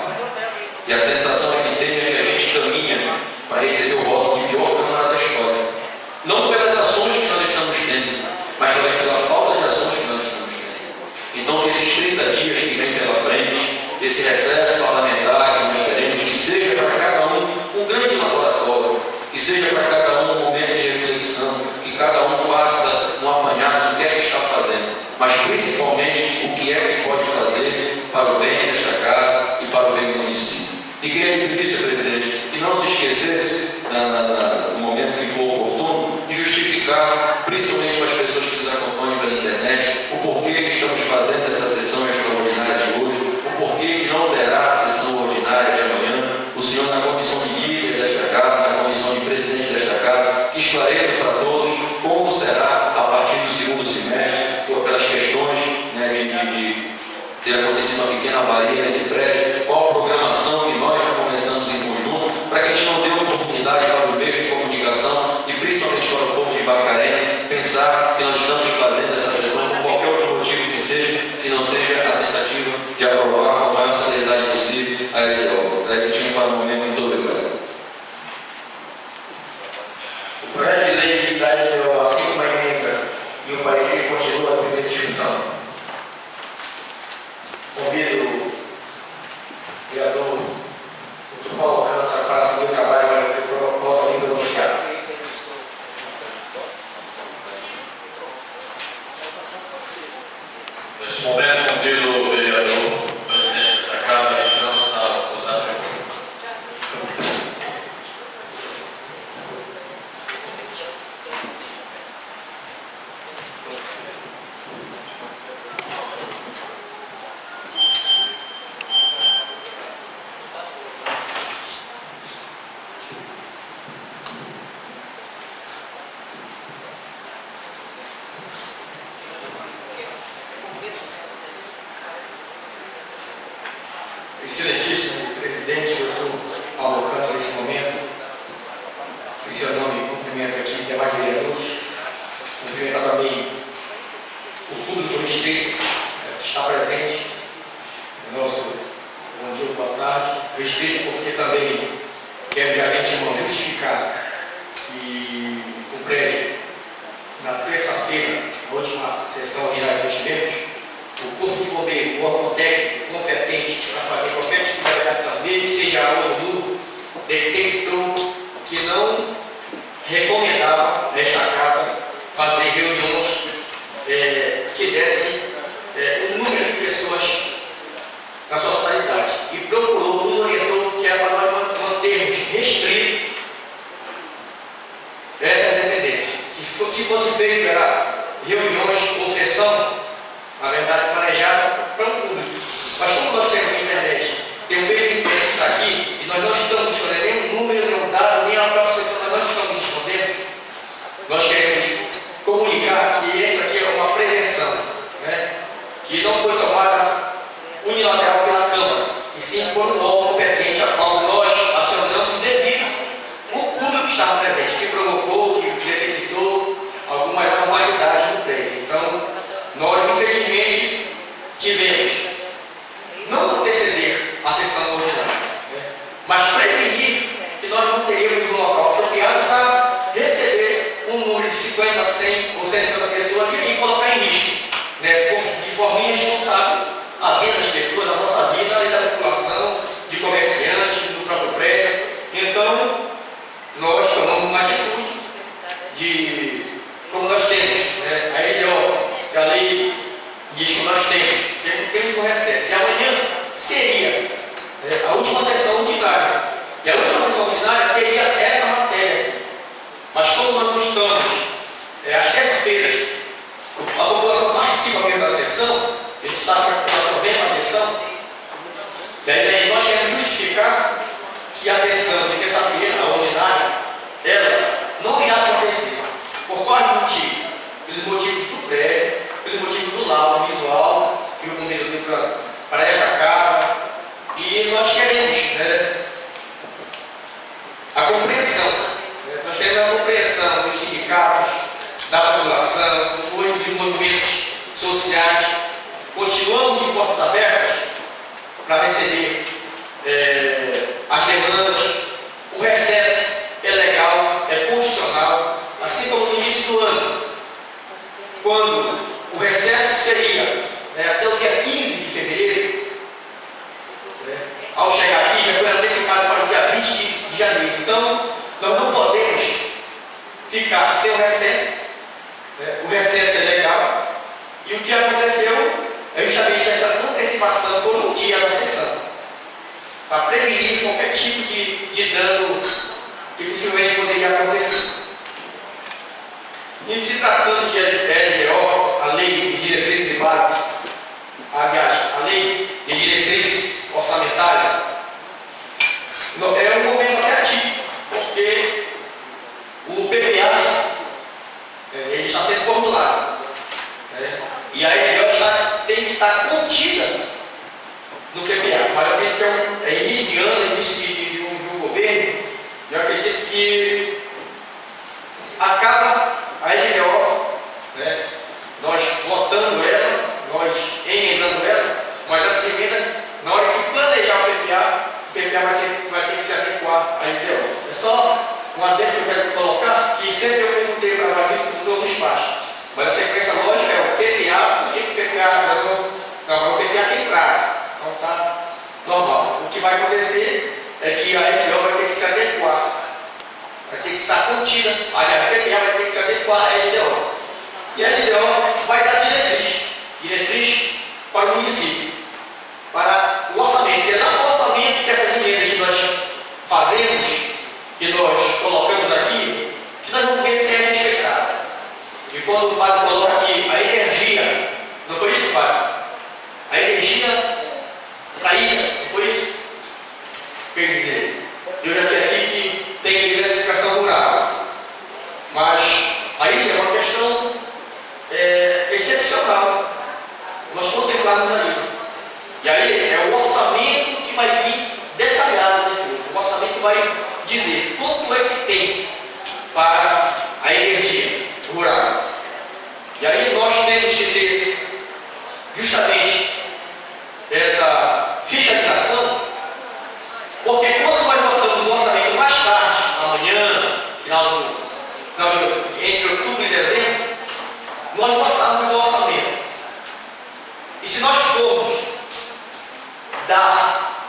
E a sensação que tem é que a gente caminha para receber o voto de pior Câmara da história. Não pelas ações que nós estamos tendo, mas talvez pela falta de ações que nós estamos tendo. Então, que esses 30 dias que vem pela frente, esse recesso parlamentar que nós queremos, que seja para cada um grande laboratório, que seja para cada um momento de reflexão, que cada um faça um apanhado do que é que está fazendo, mas principalmente o que é que pode fazer para o bem desta casa e para o bem do município. E queria lhe pedir, senhor presidente, que não se esquecesse, no momento que for oportuno, de justificar, principalmente para as pessoas que nos acompanham pela internet, o porquê que estamos fazendo essa sessão extraordinária de hoje, o porquê que não terá a sessão ordinária de amanhã, o senhor na comissão de líder desta casa, na comissão de presidente desta casa, que esclareça para todos como será a partir do segundo semestre, pelas questões, né, de ter acontecido uma pequena avaria nesse prédio, qual a programação que nós já começamos em conjunto, para que a gente não dê oportunidade para os meios de comunicação e principalmente para o povo de Bacaré pensar que nós estamos fazendo essa sessão por qualquer outro motivo que seja, que não seja a tentativa de aprovar com a maior celeridade possível a LDO. A gente para o momento, muito obrigado. O projeto de lei de unidade LDO, assim como a emenda e o parecer, continua a primeira discussão. Convido o vereador Dr. Paulo Câmara para seguir o trabalho para que eu possa vir pronunciar. Neste momento, convido o vereador, presidente desta casa, a licença para usar a pergunta. Excelentíssimo presidente, eu estou Paulo Câmara nesse momento, em seu nome, cumprimento aqui os demais vereadores, cumprimentar também o público restrito que está presente, o nosso bom dia, boa tarde, restrito porque também quero já de antemão justificar que o prédio, na terça-feira, na última sessão ordinária que nós tivemos, o Corpo de Bombeiro, o órgão técnico competente para fazer qualquer tipo de avaliação dele, seja a ONU, detectou que não recomendava nesta casa fazer reuniões que dessem um número de pessoas na sua totalidade. E procurou, nos orientou que era para nós mantermos restrito essa independência. Se fosse feito reuniões ou sessão, na verdade, planejada para o público. Mas como nós temos na internet, tem o mesmo interesse que está aqui, e nós não estamos escondendo nem um número, nem um dado, nem a própria sessão, nós não estamos escondendo, nós queremos comunicar que essa aqui é uma prevenção, né? Que não foi tomada unilateral pela Câmara, e sim por um órgão competente a qual nós acionamos devido o público que estava presente, que provocou, que detectou alguma anormalidade no prédio. Então, nós, infelizmente, tivemos não anteceder a sessão ordinária, né? Mas prevenir que nós não teríamos um local apropriado para receber um número de 50, 100 ou 150 pessoas e colocar em risco, né? De forma irresponsável, a vida das pessoas, a nossa vida e da população, de comerciantes, do próprio prédio. Então, nós tomamos uma atitude de, como nós temos, né? A LDO, que a lei diz que nós temos um recesso. E amanhã seria a última sessão ordinária. E a última sessão ordinária teria essa matéria aqui. Mas como nós não estamos, às terças-feiras, a população participa mesmo da sessão, ele sabe que nós vemos a sessão, e aí nós queremos justificar que a sessão de terça-feira, a ordinária, ela não irá acontecer. Por qual motivo? quando o recesso seria até o dia 15 de fevereiro, ao chegar aqui já foi antecipado para o dia 20 de janeiro. Então, nós não podemos ficar sem o recesso. O recesso é legal. E o que aconteceu é justamente essa antecipação por um dia da sessão, para prevenir qualquer tipo de dano que possivelmente poderia acontecer. Em se tratando de LDO, a Lei de Diretrizes e Bases, aliás, a Lei de Diretrizes Orçamentárias, é um momento até atípico, porque o PPA ele está sendo formulado. E a LDO tem que estar contida no PPA. Mas eu acredito que é início de ano, início de um governo, eu acredito que acaba a LDO, nós votando ela, nós emendando ela, mas essa emenda, na hora que planejar o PPA vai ter que se adequar à LDO. É só um adendo que eu quero colocar, que sempre eu perguntei para a Vanessa no espaço. Mas a sequência lógica é o PPA, por que o PPA agora não, o PPA tem prazo, então está normal. O que vai acontecer é que a LDO vai ter que se adequar, vai ter que estar contida, aliás, a PPA vai ter que se adequar à LDO. E a LDO vai dar diretriz para o município, para o orçamento. É no orçamento que essas emendas que nós fazemos, que nós colocamos aqui, que nós vamos ver se é respeitado. E quando o padre coloca aqui a energia, não foi isso, padre? A energia traída, não foi isso? Quer dizer, eu já vi aqui que tem eletrificação rural, mas aí é uma questão excepcional. Nós contemplamos aí. E aí é o orçamento que vai vir detalhado depois. O orçamento vai dizer quanto é que tem para a energia rural. E aí nós temos que ter justamente essa fiscalização, porque quando nós votamos o orçamento mais tarde, amanhã, entre outubro e dezembro, nós votamos o orçamento. E se nós formos dar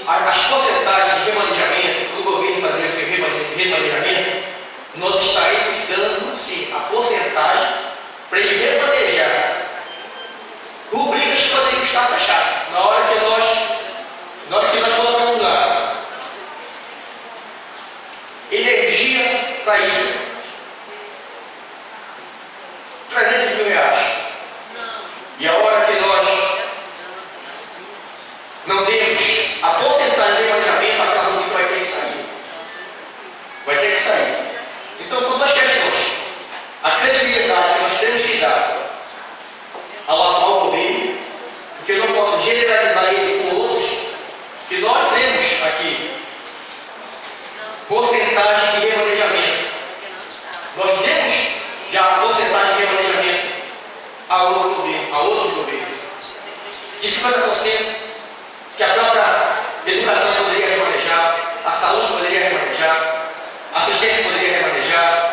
as porcentagens de remanejamento, para o governo fazer esse remanejamento, nós estaremos dando sim a porcentagem para ele remanejar rubricas que poderiam estar fechadas. Na hora que nós colocamos lá energia para ir 300 mil reais. E a hora que nós não demos a porcentagem de remanejamento, aquela rubrica vai ter que sair. Vai ter que sair. Então são duas questões. A credibilidade que nós temos que dar ao atual governo, porque eu não posso generalizar ele com outros, que nós temos aqui porcentagem de remanejamento. Nós temos já a porcentagem de remanejamento a outros governos. De 50% que a própria educação poderia remanejar, a saúde poderia remanejar, a assistência poderia remanejar,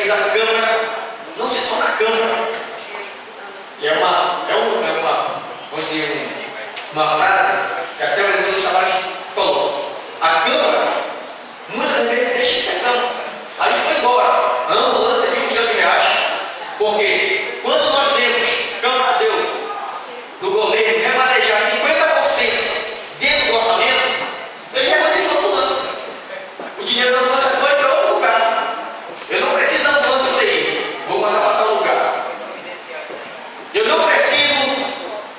vezes a Câmara não se torna Câmara. E vamos dizer, uma frase que até o Leandro Tavares falou. A Câmara, muitas vezes, deixa de ser Câmara. Aí foi embora. A ambulância de R$1 milhão. Porque quando nós temos, Câmara deu, do governo, remanejar 50% dentro do orçamento, ele remanejou a ambulância. O dinheiro da ambulância foi para outro lugar. Eu não preciso da ambulância para ir. Vou mandar para tal lugar. Eu não preciso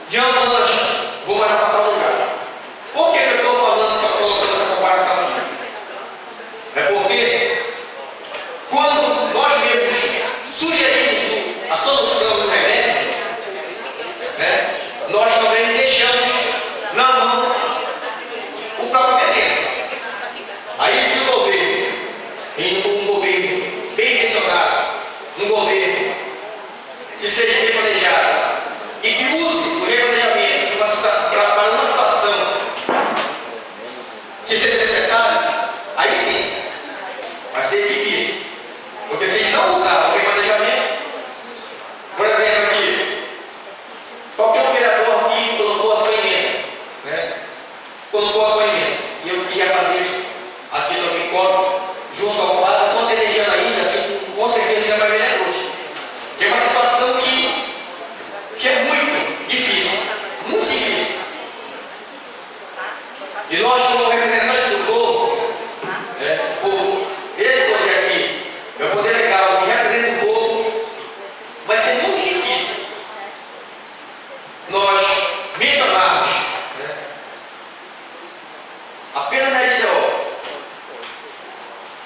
de ambulância. Vou mandar para tal lugar. Por que eu estou colocando essa comparação aqui? É porque quando nós mesmos sugerimos a solução do remédio, né, nós também deixamos na mão o próprio veneno. Aí se o governo, um governo bem direcionado, um governo que seja bem planejado e que use o replanejamento para uma situação que seja necessária, aí sim, vai ser difícil. Porque se não usar o replanejamento, por exemplo aqui, qualquer vereador aqui colocou a sua emenda, né? Colocou a sua emenda, e eu queria fazer aqui também coro junto ao quadro, quanto energia na ilha, assim, com certeza não vai ver hoje. Que é uma situação que é muito difícil, muito difícil. E nós, como representantes do povo, por esse poder aqui, eu vou delegar o que representa o povo, vai ser muito difícil nós mencionarmos, né, apenas na LDO,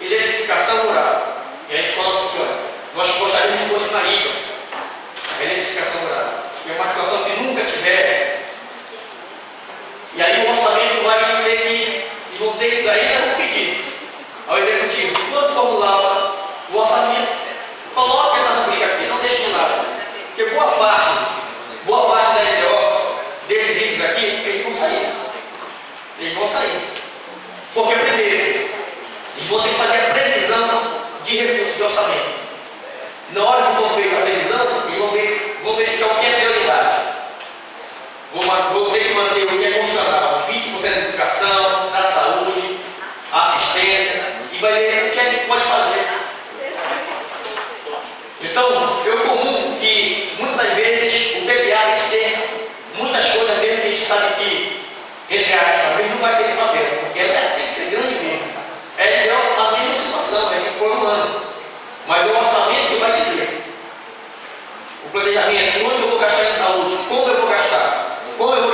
eletrificação rural. E a gente coloca assim, olha, nós gostaríamos que fosse na ilha, a eletrificação rural. E é uma situação que nunca tiver. E aí o orçamento vai ter que, e vão ter que, aí eu vou pedir ao executivo, quando formular o orçamento, coloque essa rubrica aqui, não deixe de nada. Porque boa parte da LDO, desses itens aqui, eles vão sair. Eles vão sair. Porque primeiro, eles vão ter que fazer a previsão de recursos de orçamento. Na hora que for feita a previsão, eles vão verificar o que é prioridade. Vou ter que manter o que é funcional, 20% da educação, da saúde, assistência, e vai ver o que é que pode fazer. Então, eu comungo que muitas das vezes o PPA tem que ser muitas coisas mesmo que a gente sabe que, entre aspas, não vai ser primavera, porque ela tem que ser grande mesmo. É a mesma situação, é tipo por um ano. Mas o orçamento que vai dizer. O planejamento, quanto eu vou gastar em saúde, como eu vou gastar, quanto eu vou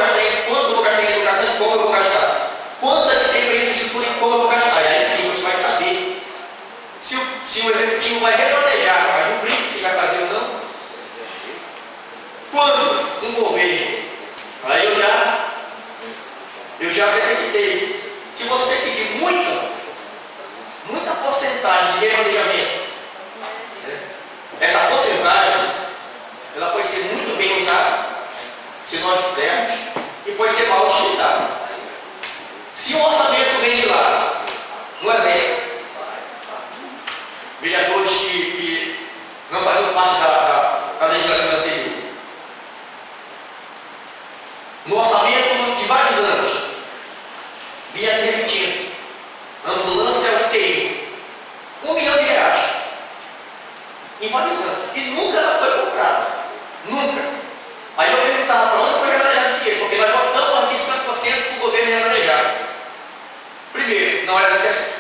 gastar em educação, como eu vou gastar, quanto é que tem para infraestrutura e como eu vou gastar. E aí sim a gente vai saber se o executivo vai replanejar, vai cumprir se vai fazer ou não. Quando um governo, aí eu já acreditei, se você pedir muita porcentagem de replanejamento, essa porcentagem ela pode ser muito bem usada se nós pudermos e pode ser mal utilizada. Se o orçamento vem de lá, um exemplo, vereadores que não faziam parte da legislatura anterior, no orçamento de vários anos, vinha se repetindo, ambulância UTI, R$1 milhão, em vários anos, e nunca ela foi comprada, nunca. Aí eu perguntava para onde foi remanejado o dinheiro, porque nós votamos aqui 50% para o governo remanejar. Primeiro, não era necessário.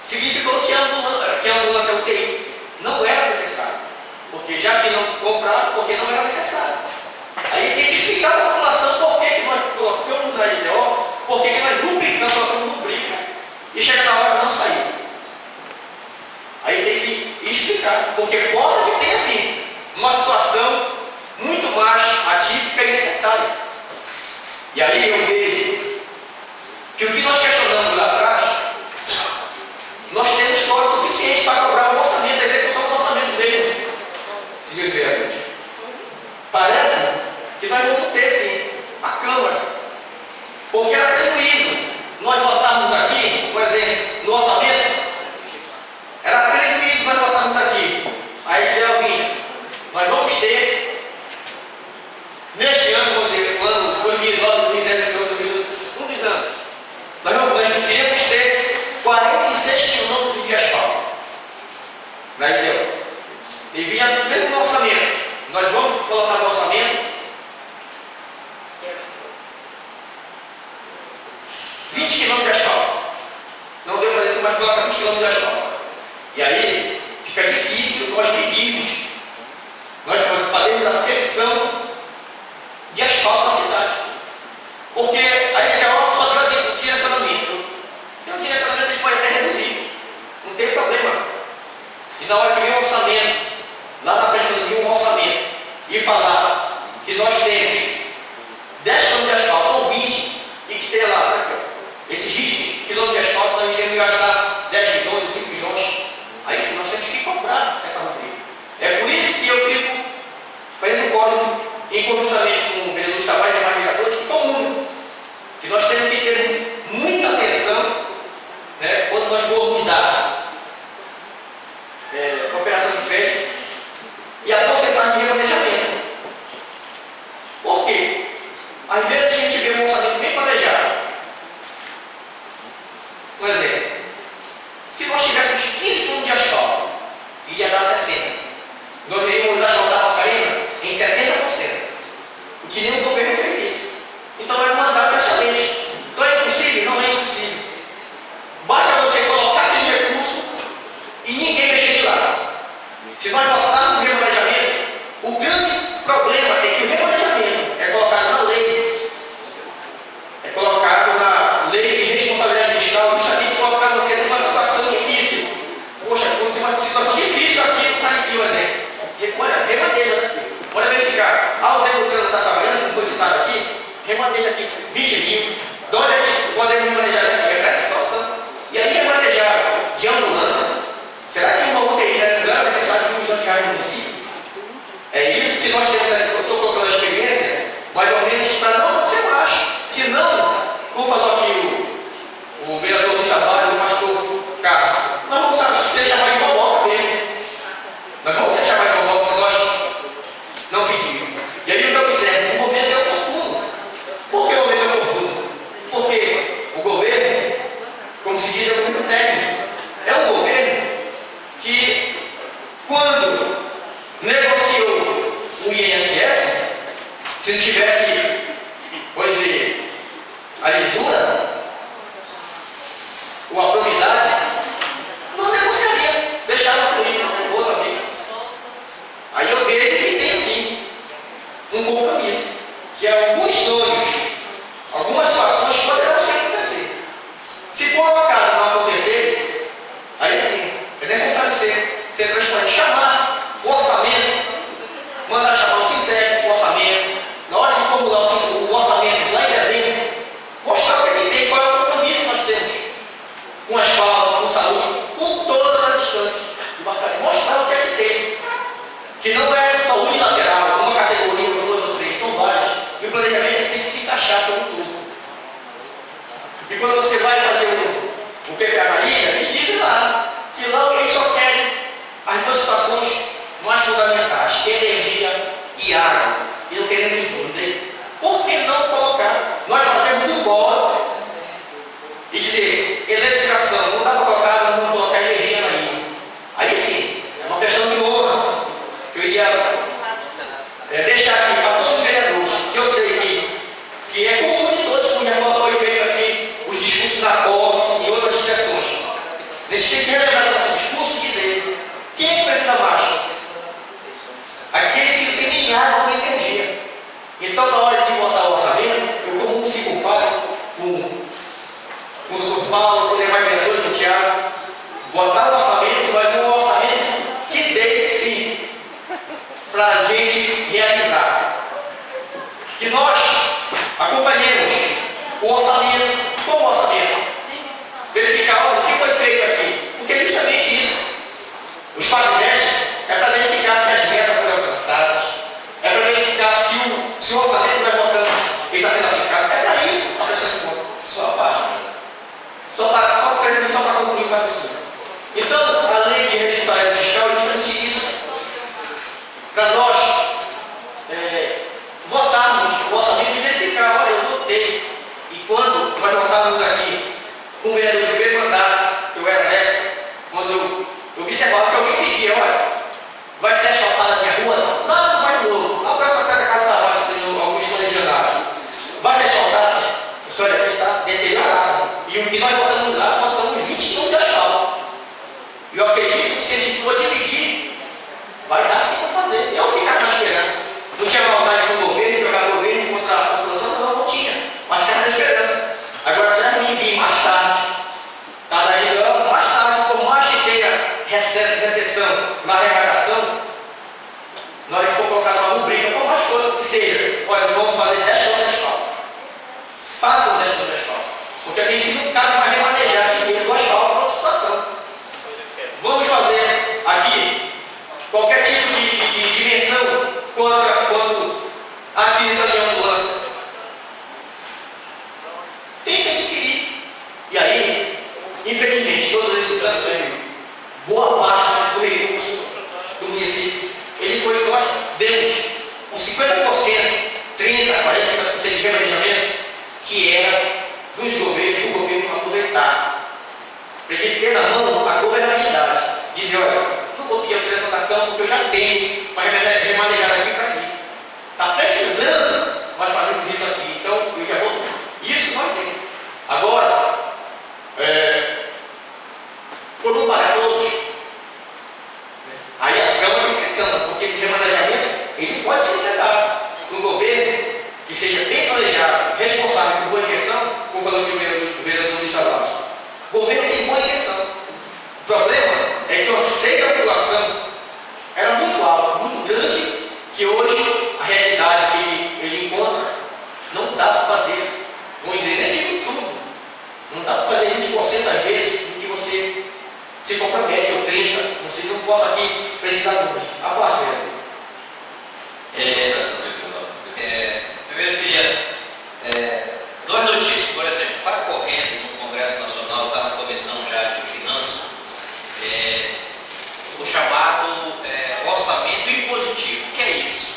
Significou que a ambulância UTI não era necessária, porque já que não compraram, porque não era necessário. Aí tem que explicar para a população por que nós colocamos na LDO, por que nós colocamos rubrica, e chega na hora não sair. Aí tem que explicar, porque possa que tenha assim, uma situação muito mais atípica e necessária. E aí eu vejo que o que nós questionamos lá atrás, nós temos fora suficiente para cobrar o orçamento, a execução do orçamento dele. Senhor vereadores, parece que nós vamos ter sim a Câmara, porque era prejuízo nós botarmos aqui, por exemplo, no orçamento, era prejuízo nós botarmos aqui colocar no orçamento 20 km de asfalto. Não deu para fazer tudo, mas coloca 20 km de asfalto. E aí fica difícil nós medirmos. Nós fazemos a flexão de asfalto na cidade. Porque a gente só tem o direcionamento. E o direcionamento a gente pode até reduzir. Não tem problema. E na hora que vem o orçamento, lá na frente quando vem um orçamento, e falar que nós temos 10 km de asfalto ou 20, e que tem lá, esses 20 km de asfalto, nós iremos gastar 10 milhões, 5 milhões. Aí sim, nós temos que comprar essa matéria. É por isso que eu fico fazendo código em conjuntamente com o vereador de trabalho e demais vereadores, que comum, que nós temos que ter muita atenção, né, quando nós formos dar cooperação de crédito e a porcentagem de planejamento. Por quê? Às vezes a gente vê um orçamento bem planejado. Por exemplo, se nós tivéssemos 15 km de asfalto, iria dar 60. Nós iríamos asfaltar a Macarena em 70%. O que nem o governo fez isso. Então é um mandato excelente. Então é impossível? Não é impossível. Basta você colocar aquele recurso e ninguém mexer de lá. Se nós voltarmos no remanejamento, o grande problema é que o remanejamento é colocado na lei. É colocado na lei de responsabilidade fiscal, justamente colocar você numa situação difícil. Poxa, quando tem uma situação difícil aqui, não está aqui, por exemplo. Olha, remaneja. Olha, verificar. Ah, o Demutran não está trabalhando, não foi citado aqui. Remaneja aqui 20 mil. De onde é que podemos remanejar aqui? É para essa situação. E aí remanejar de ambulância. Será que uma UTI é necessário de R$1 milhão no município? É isso que nós temos, eu estou colocando a experiência, mais ou menos para não acontecer mais. Se não, como falou aqui o vereador do trabalho, o pastor Carlos, nós vamos ser chamados de boboca mesmo. Nós vamos ser chamados de boboca se nós não pedirmos. E aí eu observo, o momento é oportuno. Por que o momento é oportuno? Porque o governo, como se diz, é um governo técnico. É um governo que, quando negociou o INSS, se não tivesse, vamos dizer, a lisura, ou a probidade, não negociaria, deixava fluir outra vez. Aí eu vejo que tem sim um compromisso, que é alguns sonhos, algumas situações poderão sim acontecer. Se por acaso não acontecer, aí sim, é necessário ser transparente, chamar o orçamento, mandar chamar o sintético, o orçamento, na hora de formular o orçamento lá em dezembro, mostrar o que tem, qual é o compromisso que nós temos com as escola, com saúde, com todas as instâncias de Macarena, mostrar o que é que tem, que não é só unilateral, uma categoria, ou duas ou três, são várias, e o planejamento tem que se encaixar como tudo. E quando você vai fazer o PPA na ilha, eles dizem lá, que lá eles só querem as duas situações mais fundamentais, energia e água. E não queremos dúvida. Por que não colocar? Nós fazemos um bolo e dizer, eletrificação, não dá para colocar, não vamos colocar energia na ilha. Aí sim, é uma questão de honra. Eu iria deixar aqui para todos os vereadores, que eu sei que é comum de todos, como já foi feito aqui, os discursos da COF e outras expressões. A gente tem que relembrar nosso discurso e dizer, quem é que precisa mais? Aquele que não tem nem água nem energia. Então, na hora de botar o orçamento, eu como se comparo com o doutor Paulo, com os demais vereadores, com o Thiago, votar o orçamento, mas um orçamento que dê, sim, para a gente realizar. Que nós acompanhemos o orçamento, como o orçamento, verificar olha, o que foi feito aqui, porque é justamente isso. Os painéis é para verificar se as metas foram alcançadas, é para verificar se o orçamento vai voltando e está sendo aplicado. É para isso a prestação de conta. Só a parte. Só para concluir o raciocínio. Então, a lei de responsabilidade fiscal é justamente isso. Para nós votarmos o orçamento e verificar, olha, eu votei. E quando nós votávamos aqui, com o vereador de primeiro mandato, que eu era quando eu observava que alguém pedia, olha, vai ser asfaltada a minha rua? Não, não vai de novo. Vai dar sim para fazer. Eu ficava na esperança. Não tinha maldade com o governo, jogar o governo contra a população, não tinha. Mas ficava na esperança. Agora, se é ruim vir mais tarde, cada ano, mais tarde, por mais que tenha recessão na arrecadação, na hora que for colocar uma rubrica, por mais que seja, olha, vamos fazer 10 toneladas de asfalto. Façam 10 toneladas de asfalto. Porque a gente não cabe mais remanejar dinheiro do asfalto para outra situação. Vamos fazer aqui qualquer tipo de dimensão quando a aquisição de ambulância. Tem que adquirir. E aí, infelizmente, todos esses anos, boa parte do recurso do município, ele foi, nós demos uns 50%, 30%, 40% de remanejamento, que era dos governos, do governo aproveitar. Para ele ter na mão a governabilidade. Dizer, olha, não vou pedir a autorização da Câmara porque eu já tenho para remanejar daqui para aqui. Está precisando, nós fazemos isso aqui. Então, eu já vou. Isso nós temos. Agora, por um para todos, aí a Câmara tem que ser Câmara, porque esse remanejamento ele pode ser dado para um governo que seja bem planejado, responsável por boa intenção, como falou aqui o vereador Luiz Tavares. O governo tem boa intenção. O problema é que o anseio da população era muito alto, muito grande, que hoje a realidade que ele encontra não dá para fazer. Vamos dizer, nem digo tudo. Não dá para fazer 20% às vezes do que você se compromete, ou 30%. Não posso aqui precisar de números. A parte, vereador. Primeiro queria duas notícias, por exemplo, está correndo no Congresso Nacional, está na Comissão já de Finanças, o chamado orçamento impositivo. O que é isso?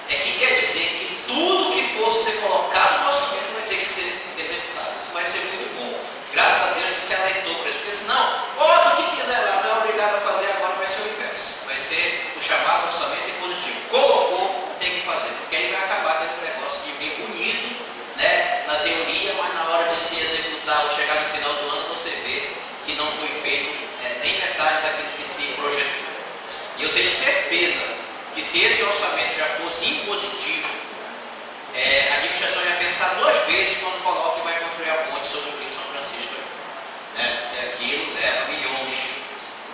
É que quer dizer que tudo que fosse ser colocado no orçamento vai ter que ser executado. Isso vai ser muito bom. Graças a Deus que se alertou para isso, porque senão, bota o que quiser lá, não é obrigado a fazer agora, vai ser o inverso. Vai ser o chamado orçamento impositivo. Colocou, tem que fazer, porque aí vai acabar com esse negócio de vir bonito, né, na teoria, mas na hora de se executar ou chegar no final do ano, você vê que não foi feito nem metade daquilo que se projetou. E eu tenho certeza que se esse orçamento já fosse impositivo, a administração ia pensar duas vezes quando coloca e vai construir a ponte sobre o Rio São Francisco, né? Porque aquilo leva milhões.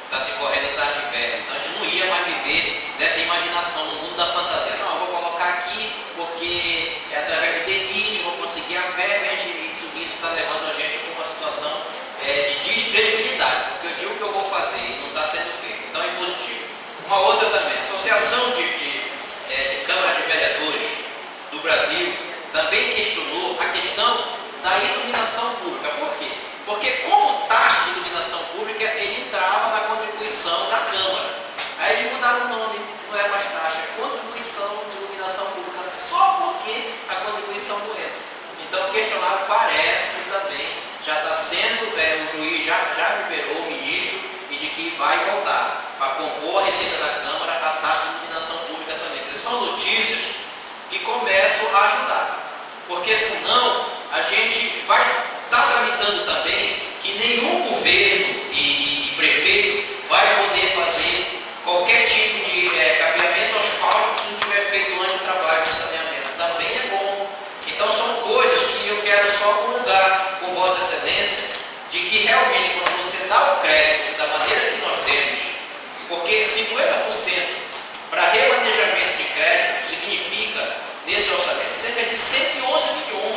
Está se correndo atrás de verba. Então a gente não ia mais viver dessa imaginação no mundo da fantasia. Não, eu vou colocar aqui porque é através do DENIT, vou conseguir a verba, isso está levando a gente para uma situação de descredibilidade. Porque eu digo que eu vou fazer e não está sendo feito. Então é impositivo. Uma outra também, a Associação de Câmara de Vereadores do Brasil também questionou a questão da iluminação pública. Por quê? Porque como taxa de iluminação pública, ele entrava na contribuição da Câmara. Aí eles mudaram o nome, não é mais taxa, é contribuição de iluminação pública, só porque a contribuição não entra. Então o questionário parece que também já está sendo, o juiz já liberou o ministro e de que vai voltar para compor a receita da Câmara a taxa de iluminação pública também. Porque são notícias que começam a ajudar. Porque senão a gente vai estar tramitando também que nenhum governo e prefeito vai poder fazer qualquer tipo de cabeamento asfáltico se não tiver feito antes o trabalho de saneamento. Também é bom. Então são coisas que eu quero só comungar com Vossa Excelência, de que realmente quando você dá o crédito da maneira que nós temos, porque 50% para remanejamento de crédito significa, nesse orçamento, cerca de 111 milhões.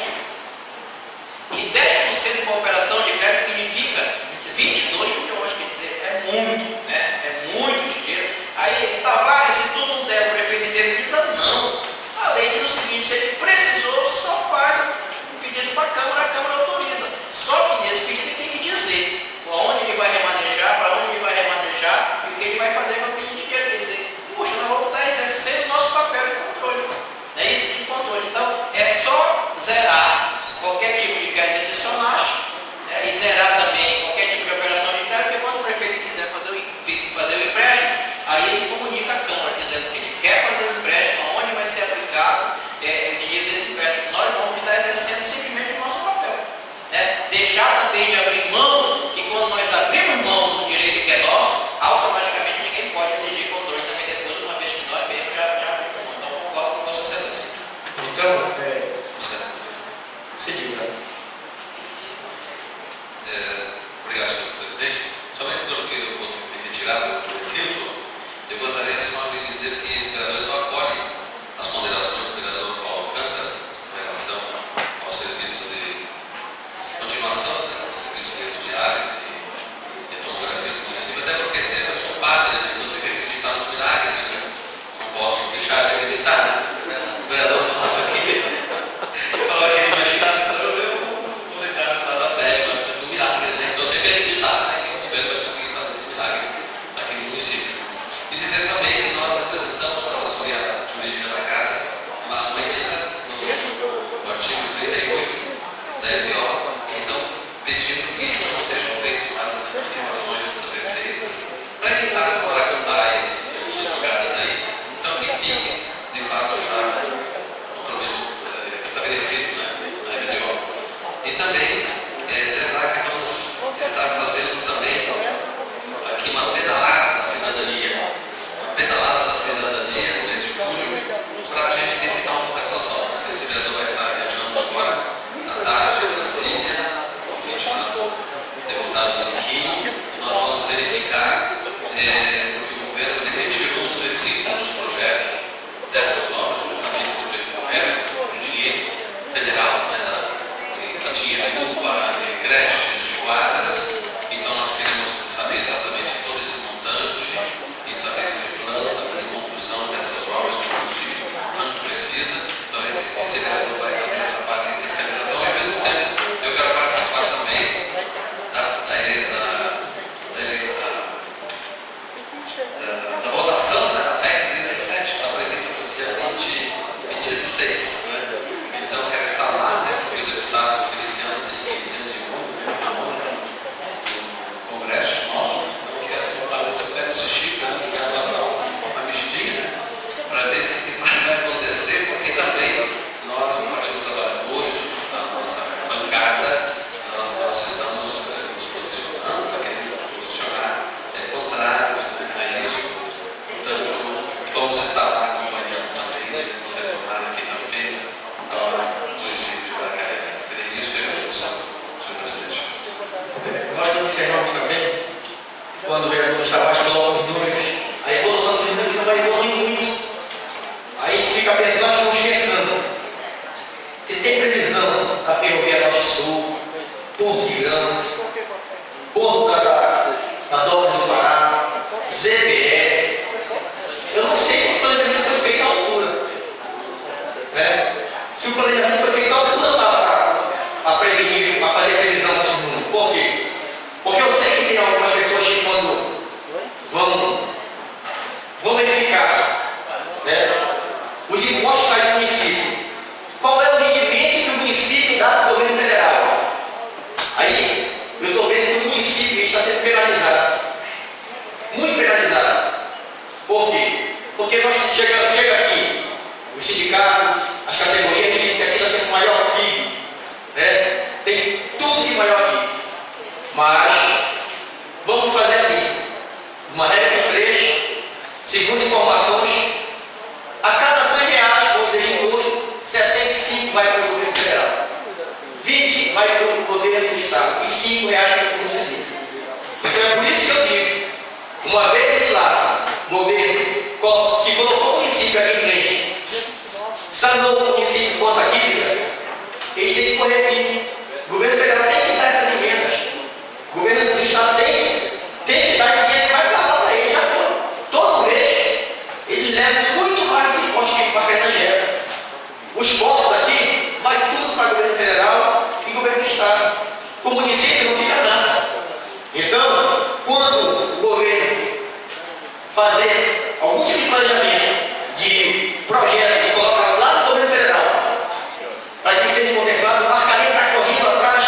E 10% de uma operação de crédito significa 22 milhões, quer dizer, é muito, né? É muito dinheiro. Aí, Tavares, se tudo não der, o prefeito indemniza? Não. A lei diz o seguinte, se ele precisou, só faz um pedido para a Câmara autoriza. Só que nesse pedido ele tem que dizer onde ele vai remanejar, para onde ele vai remanejar e o que ele vai fazer com aquele dinheiro. Quer dizer, puxa, nós vamos estar exercendo o nosso papel de controle. É isso de controle. Então, é só zerar qualquer tipo de crédito adicionais, e zerar também qualquer tipo de operação de crédito, porque quando o prefeito quiser fazer o empréstimo, Eu gostaria só de dizer que esse vereador não acolhe as ponderações do vereador Paulo Alcântara em relação ao serviço de continuação, né, ao serviço de diários e tomografia do município, até porque se eu sou padre, né, então eu tenho que acreditar nos milagres, né? Não posso deixar de acreditar, né? O vereador falava aqui de imaginação, eu vou ligar para a fé, eu acho que é um milagre, né? Então eu tenho que acreditar, né, que o governo vai conseguir fazer esse milagre aqui no município. E dizer também que nós apresentamos para a assessoria jurídica da casa uma emenda no artigo 38 da LDO, então pedindo que não sejam feitas mais as antecipações das receitas para evitar as maracutaia jogadas aí, então que fique de fato já compromisso estabelecido, né, na LDO. E também lembrar que vamos estar fazendo também aqui uma pedalada da cidadania. Uma pedalada da cidadania no mês de julho, para a gente visitar um pouco essas obras. Não sei se o vereador vai estar viajando agora à tarde, em Brasília, convite do deputado Mariquinho. Nós vamos verificar, porque o governo ele retirou os recibos dos projetos dessas obras, justamente por o dinheiro federal, né, que tinha UPA, creches, quadras. Então nós queremos saber exatamente todo esse montante e saber esse plano também de conclusão dessas obras que o município tanto precisa. Então esse vereador vai fazer essa parte de fiscalização e ao mesmo tempo eu quero participar também da votação da PEC 37, que está prevista para o dia 26. Né? Então eu quero estar lá, né, porque o deputado Feliciano disse que de Congresso nosso, que é deputado desse pé de chifre, que é uma mistura, para ver se vai acontecer, porque também nós, no Partido dos Trabalhadores, a nossa bancada, nós estamos nos posicionando, queremos nos posicionar contrários a isso. Então, vamos estar lá acompanhando também, vamos retornar na quinta-feira, na hora do município da Carreira. Seria isso e a evolução, senhor presidente. Nós observamos também, quando o vereador Tavares coloca os números, a evolução dos números não vai evoluir muito. Aí a gente fica pensando, nós estamos pensando, se tem previsão da Ferrovia Norte-Sul, Porto de Grãos, Porto da Dobra do Pará, ZPE, eu não sei se esse planejamento foi feito à altura. Né? Se o planejamento foi feito à altura para prevenir, para fazer a previsão desse número. Por quê? Porque eu sei que tem algumas pessoas que quando vão verificar, né, os impostos saem do município, qual é o rendimento que o município dá para o governo federal? Aí eu estou vendo que o município está sendo penalizado, muito penalizado. Por quê? Porque nós chega aqui, os sindicatos, as categorias dizem que aqui nós temos o maior PIB, né? Tem tudo de maior aqui. Mas vamos fazer assim, uma regra de 3, segundo informações, a cada 100 reais, vamos dizer, em imposto, 75 vai para o governo federal, 20 vai para o governo do estado e 5 reais para o município. Então é por isso que eu digo, uma vez ele laça, o governo que colocou o município aqui em frente, sanou o município contra a dívida, ele tem que correr sim. O governo federal tem que dar essas emendas. O governo do estado tem que dar esse dinheiro que vai para lá para ele. Já foi. Todo mês, eles levam muito mais dos impostos que para a Catarina gera. Os postos aqui, vai tudo para o governo federal e o governo do estado. O município não fica nada. Então, quando o governo fazer algum tipo de planejamento de projeto e colocar lá no governo federal, para que seja contemplado, a marcaria está correndo atrás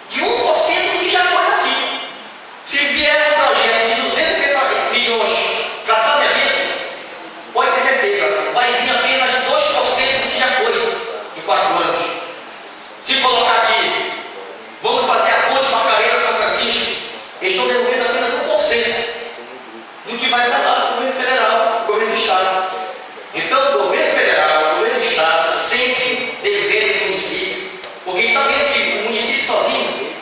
de 1% do que já foi aqui. Se vier um projeto de 250 milhões para saneamento, pode ter certeza, vai vir apenas 2% do que já foi em 4 anos. Se colocar aqui, vamos fazer a ponte Marcarena São Francisco, eles estão devolvendo apenas 1% do que vai para lá, o governo federal, o governo do estado. Então, o governo federal, o governo do estado, sempre devendo o município, porque está vendo que o município sozinho,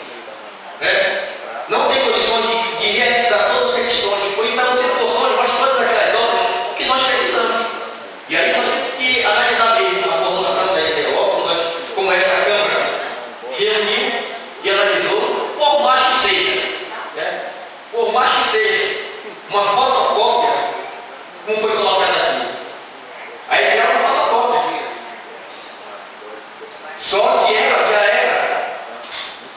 né, não tem condições de realizar todas as questões, ou então, se não for só, mas como foi colocado aqui. Aí era uma fotocópia. Só que ela já era.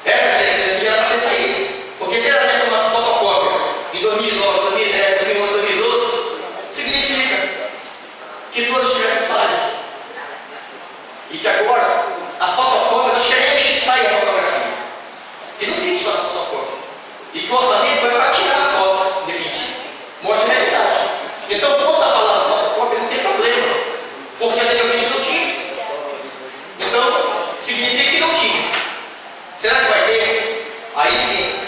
Essa técnica já era para ter saído. Porque se ela tinha tomado fotocópia em 2009, 2010, 2011, 2012, significa que todos tiveram falha. E que agora a fotocópia, nós queremos que saia a fotografia. Que não fique só na fotocópia. E que o orçamento vai para tirar a foto definitiva. Mostra a realidade. Então, quando está falando fotocópia, não tem problema. Porque anteriormente não tinha. Então, significa que não tinha. Será que vai ter? Aí sim.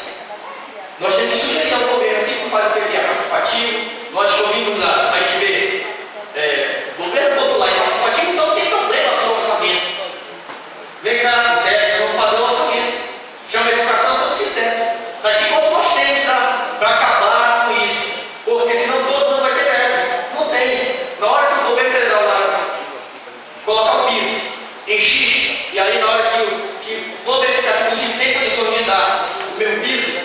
Nós temos que sugerir ao governo, assim como faz o PPA participativo, nós ouvimos lá, a gente vê governo popular e participativo, então não tem problema com o orçamento. Vem cá, Sintético, vamos fazer o orçamento. Chama a educação, vamos Sintético. Daqui quando nós temos para acabar com isso. Porque senão todo mundo vai ter verba. Não tem. Na hora que o governo federal lá colocar o piso em X, e aí na hora que for verificar se você tem condições de dar o meu piso,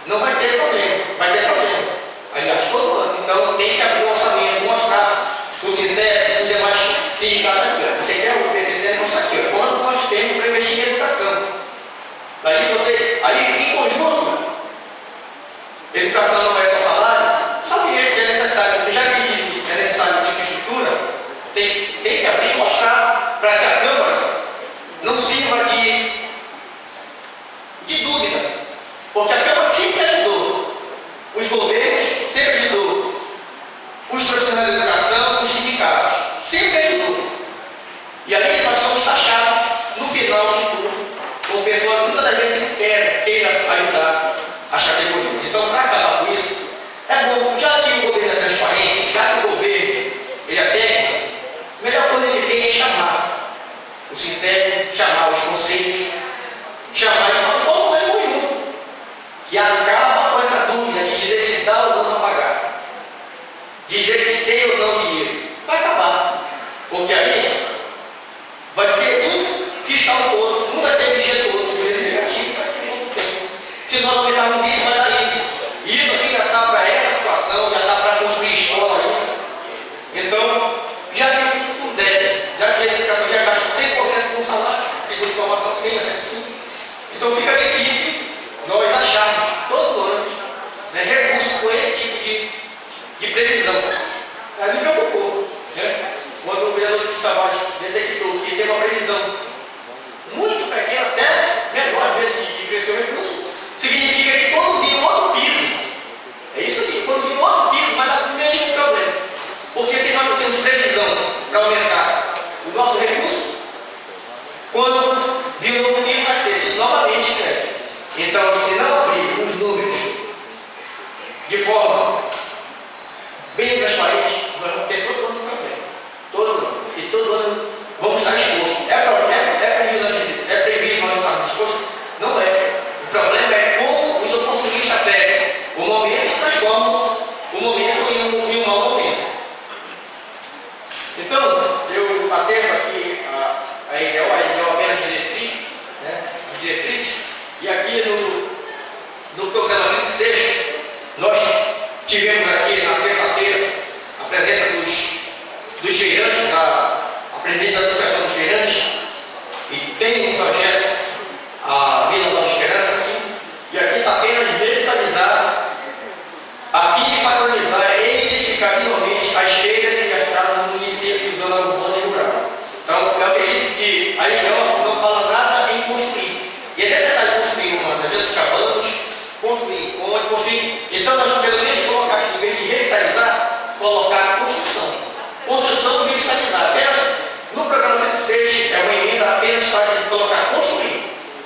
não vai ter problema. Vai ter problema. Aliás, todo ano. Então tem que abrir o orçamento, mostrar o Sintético, os demais sindicatos aqui. Você quer o PCC, mostrar aqui. Quanto nós temos para investir em educação. Daí você, aí em conjunto, educação não é só salário, só que é necessário, já que é necessário infraestrutura, tem que abrir e mostrar para que a Câmara não sirva de dúvida. Porque a Câmara sempre ajudou. Os governos sempre ajudou. Os profissionais da educação, os sindicatos, sempre ajudou. E aí nós somos taxados no final de tudo, com pessoas muitas das vezes que não queira ajudar as categorias. Então, para acabar com isso, é bom, já que o governo é transparente, já que o governo ele é técnico, a melhor coisa que tem é chamar o Sintético, chamar os conselhos, chamar e falar, vamos lá em conjunto, que acaba com essa dúvida de dizer se dá ou não para pagar, dizer que tem ou não dinheiro. Vai acabar, porque aí vai ser um fiscal do outro, um vai ser vigia do outro, o governo negativo para aquele outro tem. Se nós aumentarmos isso, vai dar isso. E isso aqui já está para essa situação, já está para construir escola. Então, já viu o Fundeb, já que a educação já gastou 100% com o salário, segundo a informação 100, 105. Então fica difícil nós acharmos todo ano recursos com esse tipo de previsão. Aí me preocupou, né? Quando o vereador Luiz Tavares detectou que tem uma previsão muito pequena, até menor às vezes de crescer o recurso, significa que quando vir outro piso, é isso que eu digo, quando vir outro piso vai dar o mesmo problema. Porque se nós não temos previsão para aumentar o nosso recurso, quando vir um novo piso vai ter novamente cresce. Então, se não abrir os números de forma bem transparente, nós vamos ter todo ano problema. Todo ano. E todo ano vamos estar expostos. É previsto nós estarmos expostos? Não é. O problema é como os oportunistas pegam o momento e transformam o momento em um mau momento. Então, eu atendo aqui a IDEO apenas diretriz, né? Diretrizes, e aqui no programa 26, nós tivemos aqui na terça-feira a presença dos feirantes, a presidente da Associação dos Feirantes, e tem um projeto, a Vila da Esperança aqui, e aqui está apenas digitalizar, a fim de padronizar e identificar visualmente as feiras que gastaram no município de zona urbana e rural. Então, eu acredito que a região não fala nada em construir. E é necessário construir uma na Vila dos Cabanos, construir onde, construir. Então, nós pelo menos colocar aqui, em vez de revitalizar, colocar construção. Construção e revitalizar. Apenas no programa 26 é uma emenda apenas para colocar construir.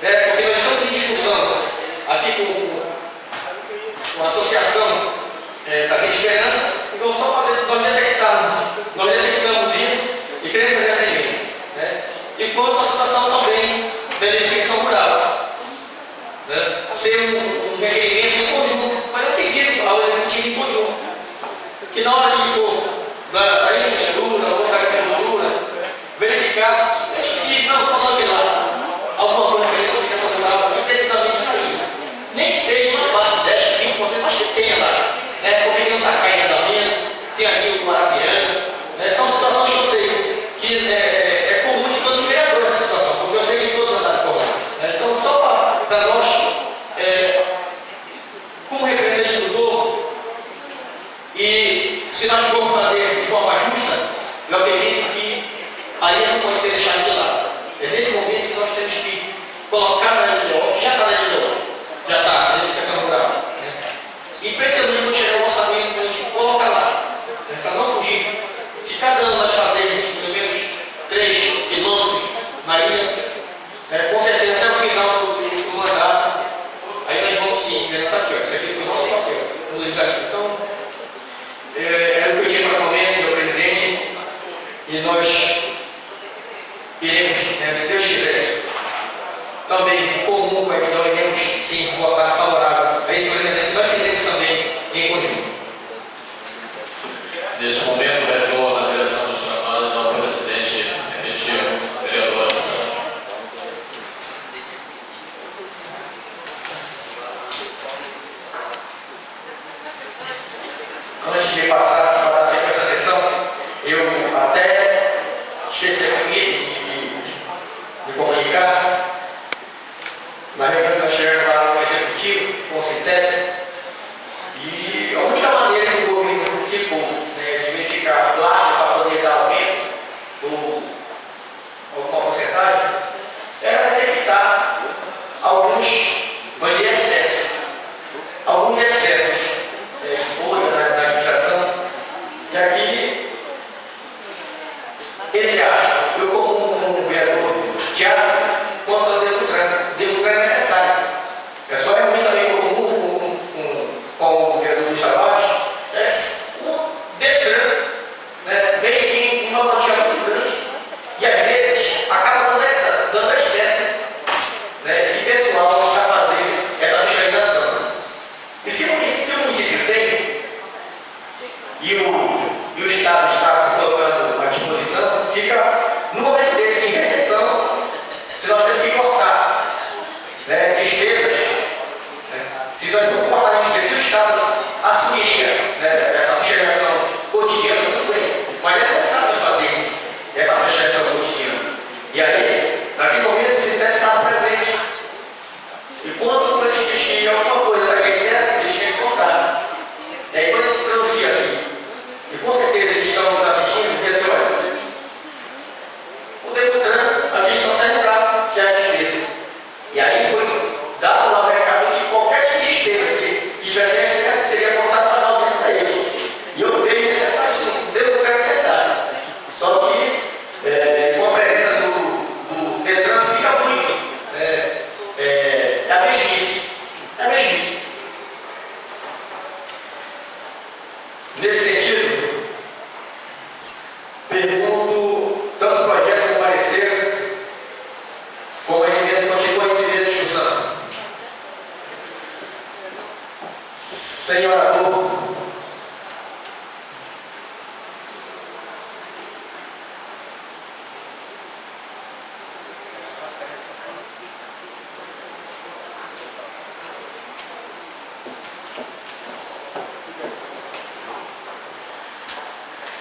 Né? Porque nós estamos em discussão aqui com a associação da Rede Esperança, então só para nós detectamos isso e queremos fazer essa emenda. Né? E quanto à situação também da definição rural. Né? Ser um requerimento em conjunto, fazer um pedido ao executivo em conjunto. Que na hora de for da infraestrutura ou da agricultura, verificar, a gente pedir, não, falando de lá, alguma coisa que a definição rural, precisamente para ir. Nem que seja uma parte 10, 20%, acho que tenha lá. Né? Porque tem um sacaia da tem ali o Marapiana, né? São situações que eu sei que é comum de todo vereador essa situação, porque eu sei que todos andaram por lá. Né? Então, só para nós, como representante do povo, e se nós formos fazer de forma justa, eu acredito que a linha não pode ser deixada de lado. É nesse momento que nós temos que colocar na LDO, que já está na LDO, já está, na identificação rural. Né? E precisamos continuar o orçamento para a gente colocar lá, né? Para não fugir. Se cada ano nós fazemos pelo menos 3 quilômetros na ilha, com certeza até o final do mandato, aí nós vamos sim, está aqui, ó, isso aqui foi o nosso papel, no legislativo. Então, era o que eu tinha para comer, senhor presidente, e nós iremos, se Deus quiser, também comum, nós iremos sim votar favorável a esse projeto que nós fizemos também em conjunto. Neste momento, o vereador na direção dos trabalhos ao presidente efetivo, vereador Alessandro. Antes de passar para a sequência da sessão, eu até esqueci aqui de comunicar, na reunião que nós tivemos lá no Executivo, com o Cintep, e a única maneira que o governo ficou, de verificar plástico para poder dar aumento, ou alguma porcentagem, era detectar alguns excessos de folha na administração, e aqui ele acha, eu como vereador, Tiago, quanto ao Delutran é necessário. É só reunir também com o vereador dos trabalhos, o Detran vem aqui em uma quantia muito grande e às vezes acaba dando excesso de pessoal para fazer essa fiscalização. E se o município tem e o Estado está se colocando à disposição, fica no momento desse em recessão, se nós temos que cortar despesas, se nós não cortarmos despesas, se o Estado assumiria essa fiscalização cotidiana, tudo bem, mas é necessário nós fazermos essa fiscalização cotidiana. E aí, naquele momento, o Cintep estava presente. E quando a gente tinha alguma coisa para excesso, eles tinham que cortar. E aí, quando ele se pronuncia aqui, e com certeza eles estão nos assistindo, porque assim, olha, o Delutran, a gente só serve para gerar despesa. E aí foi dado lá o recado que qualquer tipo de despesa que tivesse excesso seria cortado para dar aumento a eles. E eu vejo necessário, sim, o Delutran é necessário. Só que com a presença do Detran fica muito. É a mesmice. É a mesmice. Nesse sentido, pergunto tanto o projeto como o parecer, como a emenda continua em primeira discussão. Senhor orador,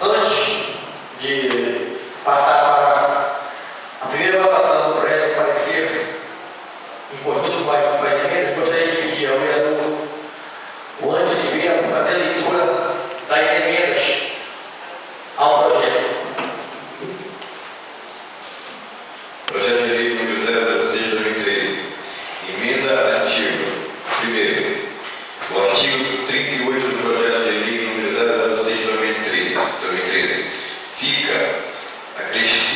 antes de passar para a primeira votação do projeto de parecer, em conjunto com as emendas, gostaria de pedir ao vereador, o antes de vir a fazer a leitura das emendas ao projeto. Projeto de lei número 006 de 2013. Emenda artigo. Primeiro, o artigo 38 do projeto de lei número 006 de 2013 fica acrescido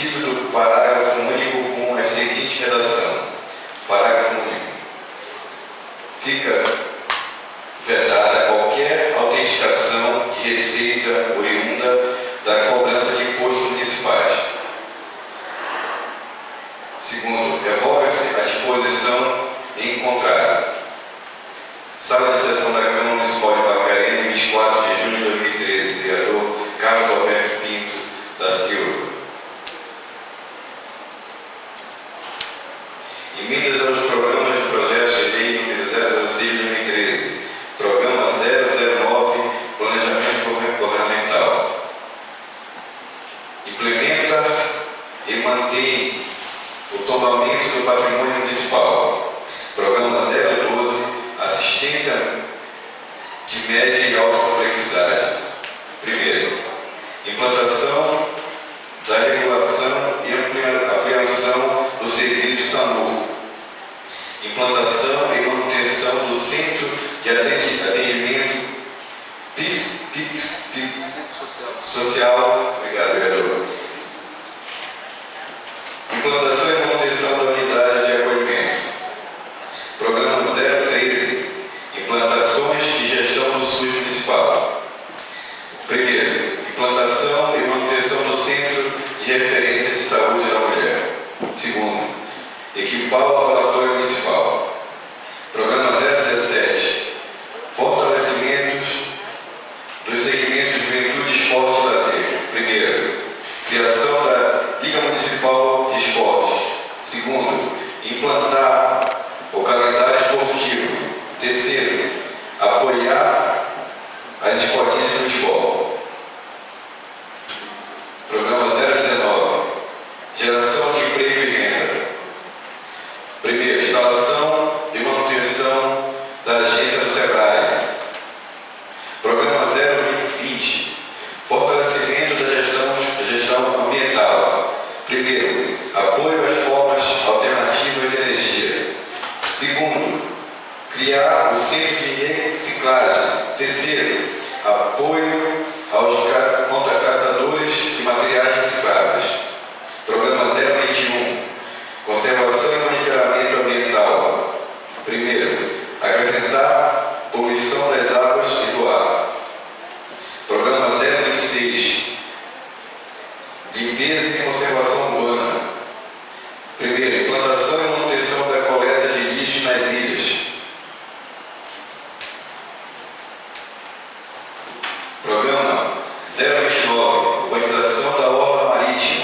média e alta complexidade. Primeiro, implantação da regulação e ampliação do serviço SAMU. Implantação e manutenção do Centro de Atendimento Social. Obrigado, vereador. Implantação e manutenção da unidade de acolhimento. Programa 013. Implantações e gestão do SUS municipal. Primeiro, implantação e manutenção do Centro de Referência de Saúde da Mulher. Segundo, equipar o laboratório municipal. Programa 017. Fortalecimentos dos segmentos de juventude, esporte e lazer. Primeiro, criação da Liga Municipal de Esportes. Segundo, implantar o calendário esportivo. Terceiro, apoiar as escolinhas de futebol. Programa 019. Geração de emprego e renda. Primeiro, instalação e manutenção da agência do SEBRAE. Programa 020. Fortalecimento da gestão ambiental. Primeiro, apoio às formas alternativas de energia. Segundo, criar o centro de reciclagem. Terceiro, apoio aos contratadores de materiais recicláveis. Programa 021. Conservação e monitoramento ambiental. Primeiro, acrescentar poluição das águas e do ar. Programa 026. Limpeza e conservação urbana. Primeiro, implantação e manutenção da coleta de lixo nas ilhas. Programa 029. Urbanização da orla marítima.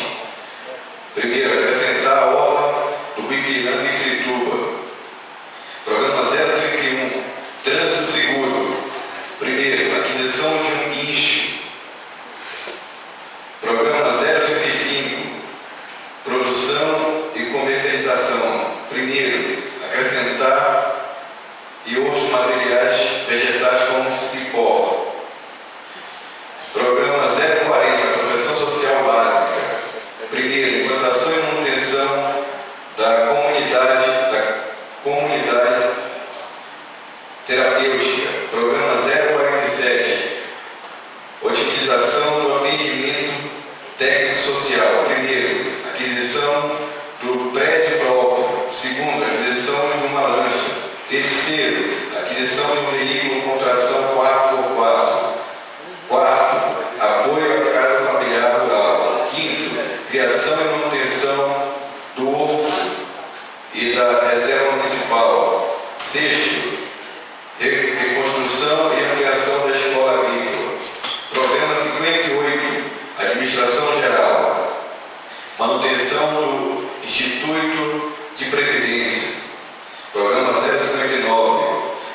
Primeiro, acrescentar a orla do Guipiranga e Sirituba. Programa 031. Trânsito seguro. Primeiro, aquisição de um guincho. Programa 035. Produção e comercialização. Primeiro, acrescentar e outros materiais vegetais como cipó. Programa 040. Proteção social básica. Primeiro, implantação e manutenção da comunidade terapêutica. Programa 047. Otimização do atendimento técnico-social. Primeiro, aquisição do prédio próprio. Segundo, aquisição de uma lancha. Terceiro, aquisição de um veículo com tração 4x4. Quarto, apoio à casa familiar rural. Quinto, criação e manutenção do horto e da reserva municipal. Sexto, reconstrução e ampliação da escola agrícola. Programa 58, administração geral. Manutenção do Instituto de Previdência. Programa 059,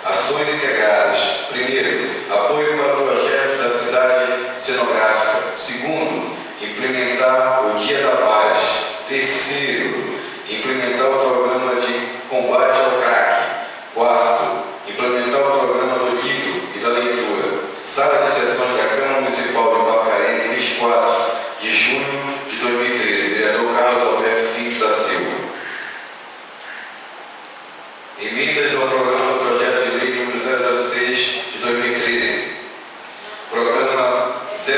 ações integradas. Primeiro, apoio para projetos da cidade cenográfica. Segundo, implementar o Dia da Paz. Terceiro, implementar o programa de combate ao crack. Quarto, implementar o programa do livro e da leitura. Sala de sessões da Câmara Municipal de Barcarena, 24 de junho de 2013. Vereador Carlos Alberto Pinto da Silva. Emendas ao programa do projeto de lei número 006 de 2013. Programa 007.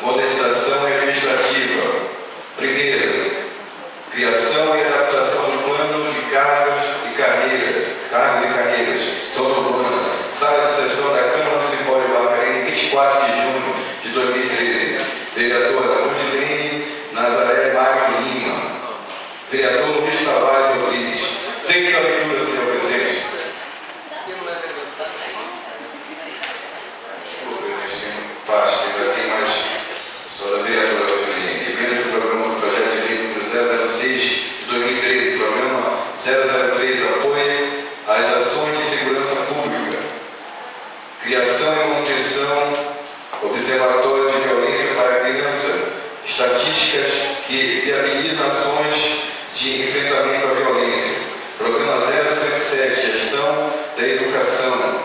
Modernização administrativa. Primeiro, criação e adaptação do plano de cargos e carreiras, zona urbana. Sala de sessão da Câmara Municipal de Barcarena, 24 de junho de 2013. Vereadora Rudilene Nazaré Magno Lima. Vereador Luiz Tavares Rodrigues. Feita a leitura, senhor presidente. Parte daqui, mas só da vereadora Rudilene. Emenda do programa do projeto de lei número 006 de 2013. Programa 003. Apoio às ações de segurança pública. Criação e manutenção. Observatório de violência para a criança. Estatísticas que viabilizam ações de enfrentamento à violência. Programa 057, gestão da educação.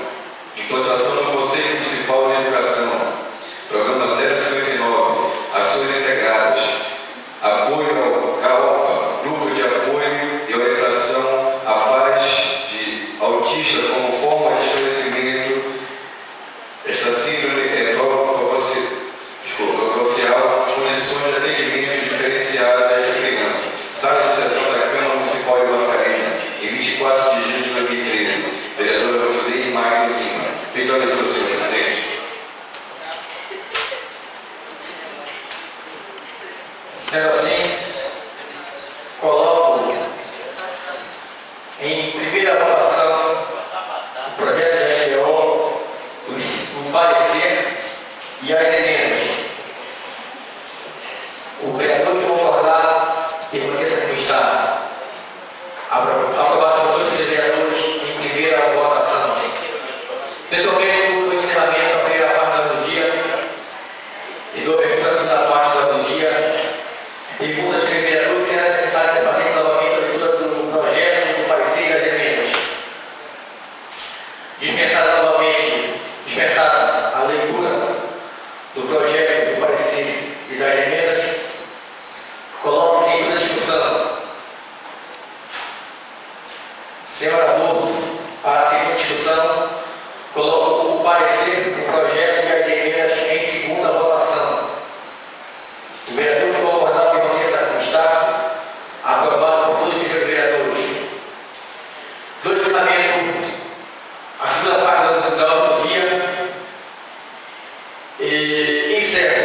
vereadora, senhor presidente. Sendo assim, coloco em primeira votação o projeto de LO, o parecer e as emendas. O vereador que concordar permaneça como está. Aprovado por todos os vereadores em primeira votação. Pessoalmente, o encerramento da primeira parte do dia e do abertura da segunda parte do dia. Pergunta aos vereadores se era necessário debater novamente a leitura do projeto, do parecer e das emendas. Dispensada a leitura do projeto, do parecer e das emendas, coloque-se em discussão. Senhor orador, para a segunda discussão, coloco o parecer, o projeto e as emendas em segunda votação. O vereador que concordar permaneça como está. Aprovado por todos os vereadores. Do encerramento, a segunda parte da ordem do dia. E encerro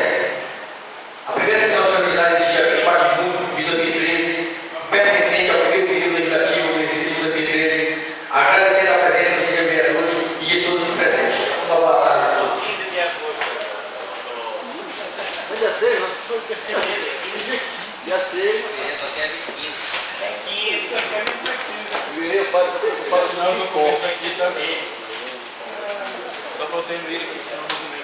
a primeira sessão extraordinária de dia 24 de junho de 2013, pertencente ao primeiro período legislativo do exercício de 2013, agradecendo a presença dos senhores vereadores e de todos os presentes. Uma boa tarde a todos. Já sei, né? Já sei. Só quer 15. O Irei faz para preocupar se não Não, no começo aqui também. Só você não ir aqui, senão não